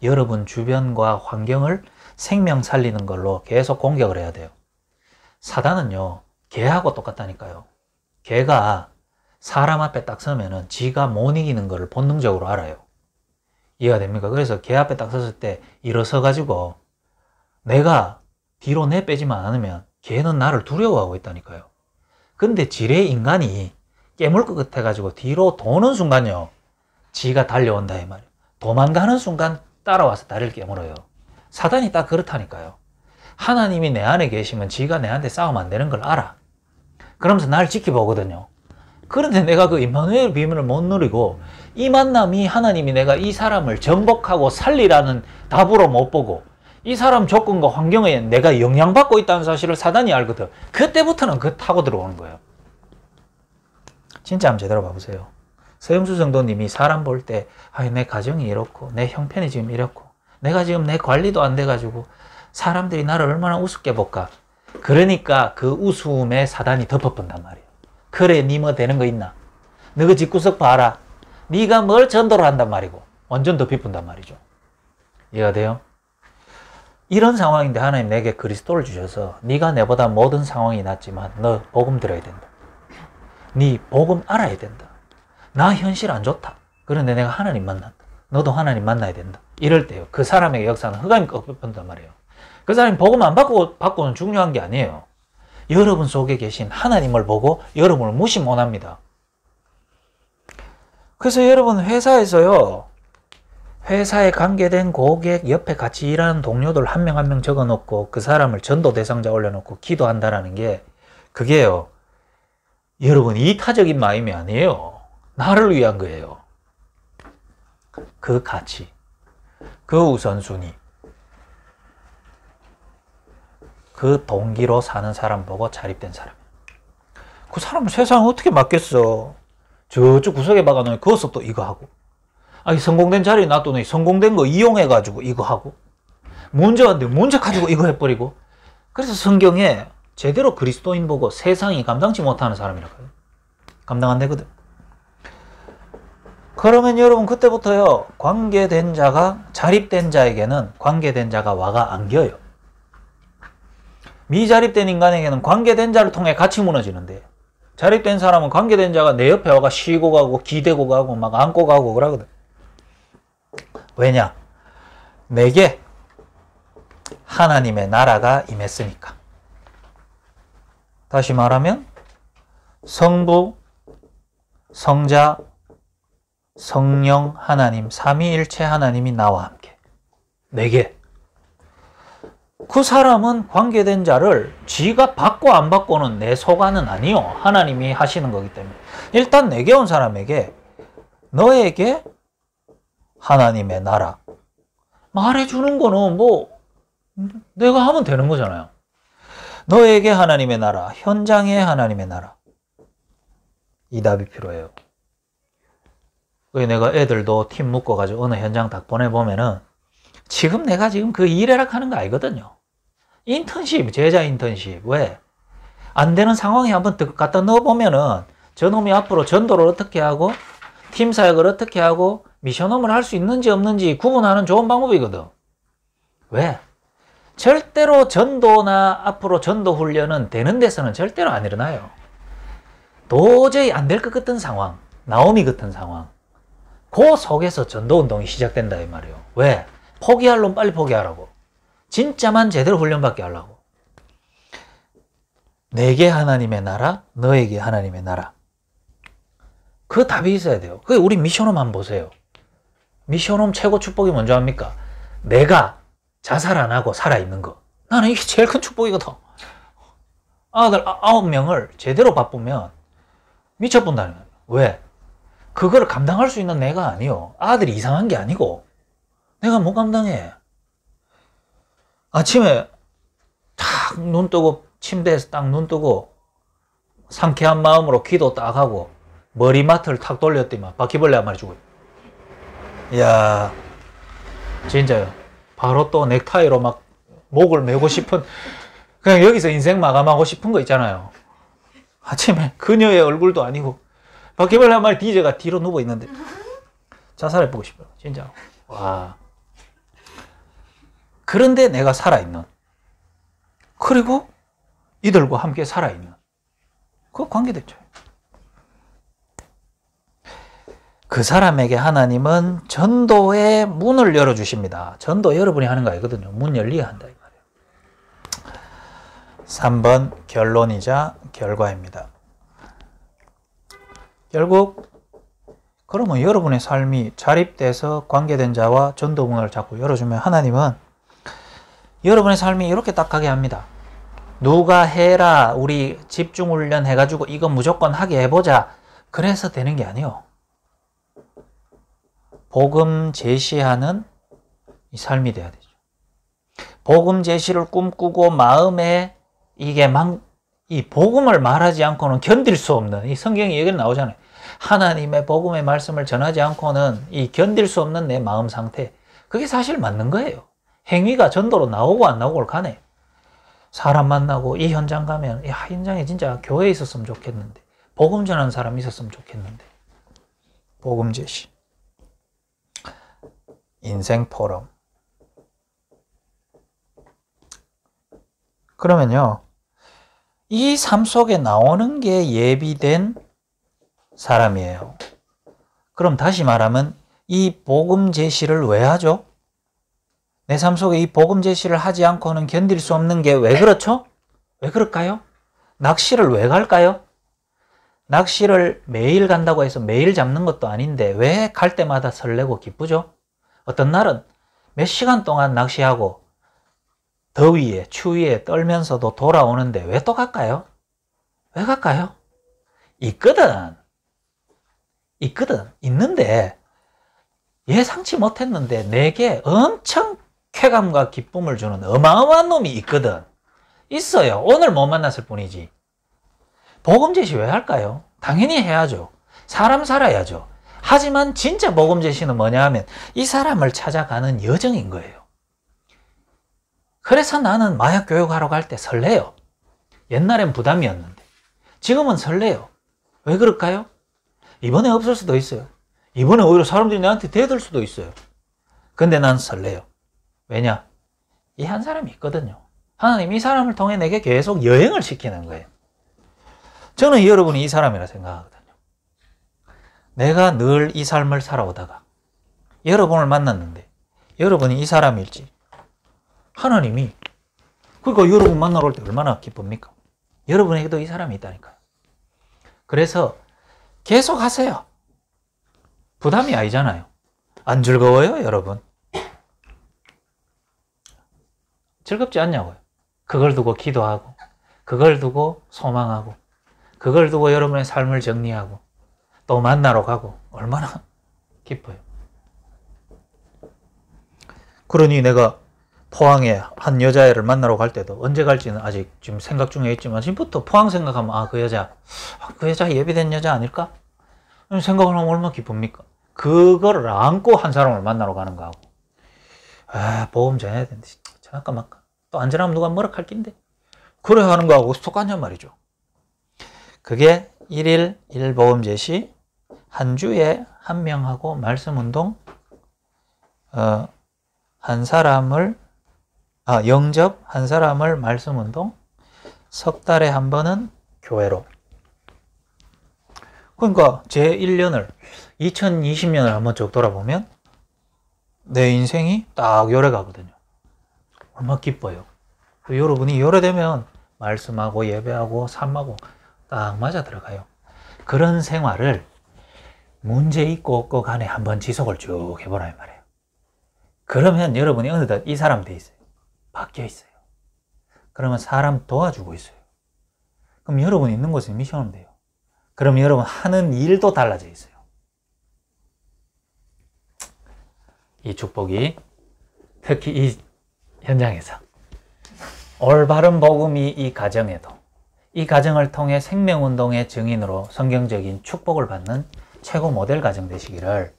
여러분 주변과 환경을 생명 살리는 걸로 계속 공격을 해야 돼요. 사단은요, 개하고 똑같다니까요. 개가 사람 앞에 딱 서면은 지가 못 이기는 거를 본능적으로 알아요. 이해가 됩니까? 그래서 개 앞에 딱 섰을 때 일어서 가지고 내가 뒤로 내빼지만 않으면 개는 나를 두려워하고 있다니까요. 근데 지레 인간이 깨물 것 같아가지고 뒤로 도는 순간요, 지가 달려온다 이 말이에요. 도망가는 순간 따라와서 다리를 깨물어요. 사단이 딱 그렇다니까요. 하나님이 내 안에 계시면 지가 내한테 싸우면 안 되는 걸 알아. 그러면서 날 지켜보거든요. 그런데 내가 그 임마누엘 비밀을 못 누리고, 이 만남이 하나님이 내가 이 사람을 정복하고 살리라는 답으로 못 보고, 이 사람 조건과 환경에 내가 영향받고 있다는 사실을 사단이 알거든. 그때부터는 그 타고 들어오는 거예요. 진짜 한번 제대로 봐보세요. 서영수 성도님이 사람 볼 때 내 가정이 이렇고 내 형편이 지금 이렇고 내가 지금 내 관리도 안 돼가지고 사람들이 나를 얼마나 우습게 볼까. 그러니까 그 우스움에 사단이 덮어본단 말이에요. 그래 니 뭐 되는 거 있나? 너 그 집구석 봐라. 네가 뭘 전도를 한단 말이고 완전 덮어본단 말이죠. 이해가 돼요? 이런 상황인데 하나님 내게 그리스도를 주셔서 네가 내보다 모든 상황이 낫지만 너 복음 들어야 된다. 네 복음 알아야 된다. 나 현실 안 좋다. 그런데 내가 하나님 만난다. 너도 하나님 만나야 된다. 이럴 때요, 그 사람에게 역사는 흑암이 꺾여본단 말이에요. 그 사람이 복음 안 받고는 중요한 게 아니에요. 여러분 속에 계신 하나님을 보고 여러분을 무시 못합니다. 그래서 여러분 회사에서요, 회사에 관계된 고객 옆에 같이 일하는 동료들 한 명 한 명 적어놓고 그 사람을 전도 대상자 올려놓고 기도한다는 게, 그게요, 여러분 이타적인 마음이 아니에요. 나를 위한 거예요. 그 가치, 그 우선순위, 그 동기로 사는 사람 보고 자립된 사람. 그 사람은 세상 어떻게 맡겠어. 저쪽 구석에 박아놓으면 거기서 또 이거 하고, 성공된 자리에 놔두니 성공된 거 이용해가지고 이거 하고, 문제 왔는데 문제 가지고 이거 해버리고. 그래서 성경에 제대로 그리스도인 보고 세상이 감당치 못하는 사람이라고 해요. 감당 안 되거든. 그러면 여러분 그때부터요, 관계된 자가, 자립된 자에게는 관계된 자가 와가 안겨요. 미자립된 인간에게는 관계된 자를 통해 같이 무너지는데, 자립된 사람은 관계된 자가 내 옆에 와가 쉬고 가고 기대고 가고 막 안고 가고 그러거든. 왜냐? 내게 하나님의 나라가 임했으니까. 다시 말하면 성부, 성자, 성령 하나님, 삼위일체 하나님이 나와 함께. 4개. 그 사람은 관계된 자를 지가 받고 안 받고는 내 소관은 아니요. 하나님이 하시는 거기 때문에. 일단 내게 온 사람에게 너에게 하나님의 나라 말해주는 거는 뭐 내가 하면 되는 거잖아요. 너에게 하나님의 나라, 현장에 하나님의 나라. 이 답이 필요해요. 내가 애들도 팀 묶어가지고 어느 현장 딱 보내보면은 지금 내가 지금 그 일해라 하는 거 아니거든요. 인턴십, 제자 인턴십. 왜? 안 되는 상황에 한번 갖다 넣어보면은 저놈이 앞으로 전도를 어떻게 하고 팀 사역을 어떻게 하고 미션홈을 할 수 있는지 없는지 구분하는 좋은 방법이거든. 왜? 절대로 전도나 앞으로 전도 훈련은 되는 데서는 절대로 안 일어나요. 도저히 안 될 것 같은 상황, 나오미 같은 상황. 그 속에서 전도 운동이 시작된다 이 말이에요. 왜? 포기할 놈 빨리 포기하라고. 진짜만 제대로 훈련받게 하려고. 내게 하나님의 나라, 너에게 하나님의 나라. 그 답이 있어야 돼요. 그게 우리 미션홈 한번 보세요. 미션홈 최고 축복이 뭔지 압니까? 내가 자살 안 하고 살아있는 거. 나는 이게 제일 큰 축복이거든. 아들 9명을 제대로 바쁘면 미쳐본다는 거예요. 왜? 그걸 감당할 수 있는 내가 아니요. 아들이 이상한 게 아니고 내가 못 감당해. 아침에 탁 눈 뜨고 침대에서 딱 눈 뜨고 상쾌한 마음으로 기도 딱 하고 머리맡을 탁 돌렸더니만 바퀴벌레 한 마리 죽어요. 이야, 진짜요. 바로 또 넥타이로 막 목을 메고 싶은, 그냥 여기서 인생 마감하고 싶은 거 있잖아요. 아침에 그녀의 얼굴도 아니고 바퀴벌레 한 마리 DJ가 뒤로 누워 있는데 자살해보고 싶어요. 진짜. 와. 그런데 내가 살아있는, 그리고 이들과 함께 살아있는 그 관계됐죠. 그 사람에게 하나님은 전도의 문을 열어주십니다. 전도 여러분이 하는 거 아니거든요. 문 열리게 한다 이 말이에요. 3번 결론이자 결과입니다. 결국 그러면 여러분의 삶이 자립돼서 관계된 자와 전도 문을 자꾸 열어주면 하나님은 여러분의 삶이 이렇게 딱 가게 합니다. 누가 해라, 우리 집중훈련 해가지고 이거 무조건 하게 해보자. 그래서 되는 게 아니에요. 복음 제시하는 이 삶이 돼야 되죠. 복음 제시를 꿈꾸고 마음에 이게 이 복음을 말하지 않고는 견딜 수 없는, 이 성경에 얘기 나오잖아요. 하나님의 복음의 말씀을 전하지 않고는 이 견딜 수 없는 내 마음 상태. 그게 사실 맞는 거예요. 행위가 전도로 나오고 안 나오고를 간에 사람 만나고 이 현장 가면 야, 현장에 진짜 교회에 있었으면 좋겠는데, 복음 전하는 사람이 있었으면 좋겠는데. 복음 제시. 인생 포럼. 그러면요, 이 삶 속에 나오는 게 예비된 사람이에요. 그럼 다시 말하면 이 복음 제시를 왜 하죠? 내 삶 속에 이 복음 제시를 하지 않고는 견딜 수 없는 게 왜 그렇죠? 왜 그럴까요? 낚시를 왜 갈까요? 낚시를 매일 간다고 해서 매일 잡는 것도 아닌데 왜 갈 때마다 설레고 기쁘죠? 어떤 날은 몇 시간 동안 낚시하고 더위에 추위에 떨면서도 돌아오는데 왜 또 갈까요? 왜 갈까요? 있거든. 있는데 예상치 못했는데 내게 엄청 쾌감과 기쁨을 주는 어마어마한 놈이 있거든. 있어요. 오늘 못 만났을 뿐이지. 복음 제시 왜 할까요? 당연히 해야죠. 사람 살아야죠. 하지만 진짜 복음 제시는 뭐냐 하면 이 사람을 찾아가는 여정인 거예요. 그래서 나는 마약 교육하러 갈 때 설레요. 옛날엔 부담이었는데 지금은 설레요. 왜 그럴까요? 이번에 없을 수도 있어요. 이번에 오히려 사람들이 나한테 대들 수도 있어요. 근데 난 설레요. 왜냐? 이 한 사람이 있거든요. 하나님 이 사람을 통해 내게 계속 여행을 시키는 거예요. 저는 여러분이 이 사람이라 생각하거든요. 내가 늘 이 삶을 살아오다가 여러분을 만났는데 여러분이 이 사람일지 하나님이. 그러니까 여러분 만나러 올 때 얼마나 기쁩니까? 여러분에게도 이 사람이 있다니까요. 그래서 계속 하세요. 부담이 아니잖아요. 안 즐거워요, 여러분? 즐겁지 않냐고요. 그걸 두고 기도하고, 그걸 두고 소망하고, 그걸 두고 여러분의 삶을 정리하고, 또 만나러 가고, 얼마나 기뻐요. 그러니 내가 포항에 한 여자애를 만나러 갈 때도 언제 갈지는 아직 지금 생각 중에 있지만 지금부터 포항 생각하면 그 여자 예비된 여자 아닐까? 생각을 하면 얼마나 기쁩니까? 그거를 안고 한 사람을 만나러 가는 거하고 보험 정해야 되는데 전할까 말까? 또 안 전하면 누가 뭐라 할 낀데? 그래 하는 거하고 똑같냔 말이죠. 그게 1일 1보험 제시, 한 주에 한 명하고 말씀운동, 한 사람을 영접 한 사람을 말씀운동, 석 달에 한 번은 교회로. 그러니까 제 1년을 2020년을 한번 쭉 돌아보면 내 인생이 딱 요래 가거든요. 얼마나 기뻐요. 여러분이 요래 되면 말씀하고 예배하고 삶하고 딱 맞아 들어가요. 그런 생활을 문제 있고 없고 간에 한번 지속을 쭉 해보라 이 말이에요. 그러면 여러분이 어느덧 이 사람 돼 있어요. 바뀌어 있어요. 그러면 사람 도와주고 있어요. 그럼 여러분 있는 곳에 미션은 돼요. 그럼 여러분 하는 일도 달라져 있어요. 이 축복이 특히 이 현장에서 올바른 복음이 이 가정에도 이 가정을 통해 생명운동의 증인으로 성경적인 축복을 받는 최고 모델 가정 되시기를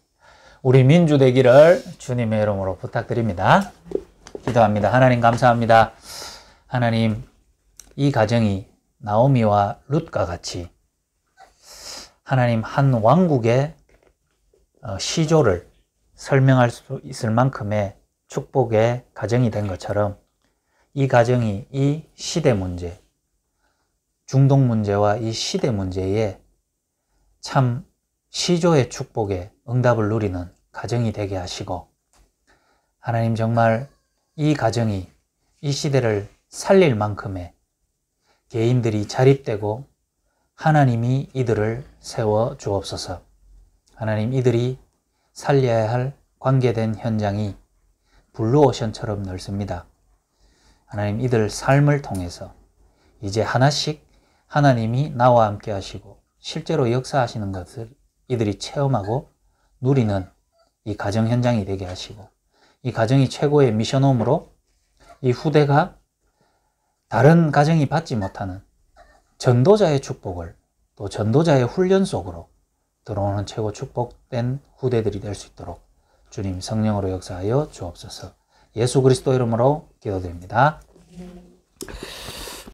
우리 민주 되기를 주님의 이름으로 부탁드립니다. 기도합니다. 하나님 감사합니다. 하나님 이 가정이 나오미와 룻과 같이 하나님 한 왕국의 시조를 설명할 수 있을 만큼의 축복의 가정이 된 것처럼 이 가정이 이 시대 문제, 중동 문제와 이 시대 문제에 참 시조의 축복에 응답을 누리는 가정이 되게 하시고 하나님 정말 이 가정이 이 시대를 살릴 만큼의 개인들이 자립되고 하나님이 이들을 세워 주옵소서. 하나님 이들이 살려야 할 관계된 현장이 블루오션처럼 넓습니다. 하나님 이들 삶을 통해서 이제 하나씩 하나님이 나와 함께 하시고 실제로 역사하시는 것을 이들이 체험하고 누리는 이 가정 현장이 되게 하시고 이 가정이 최고의 미션홈으로 이 후대가 다른 가정이 받지 못하는 전도자의 축복을 또 전도자의 훈련 속으로 들어오는 최고 축복된 후대들이 될 수 있도록 주님 성령으로 역사하여 주옵소서. 예수 그리스도 이름으로 기도드립니다.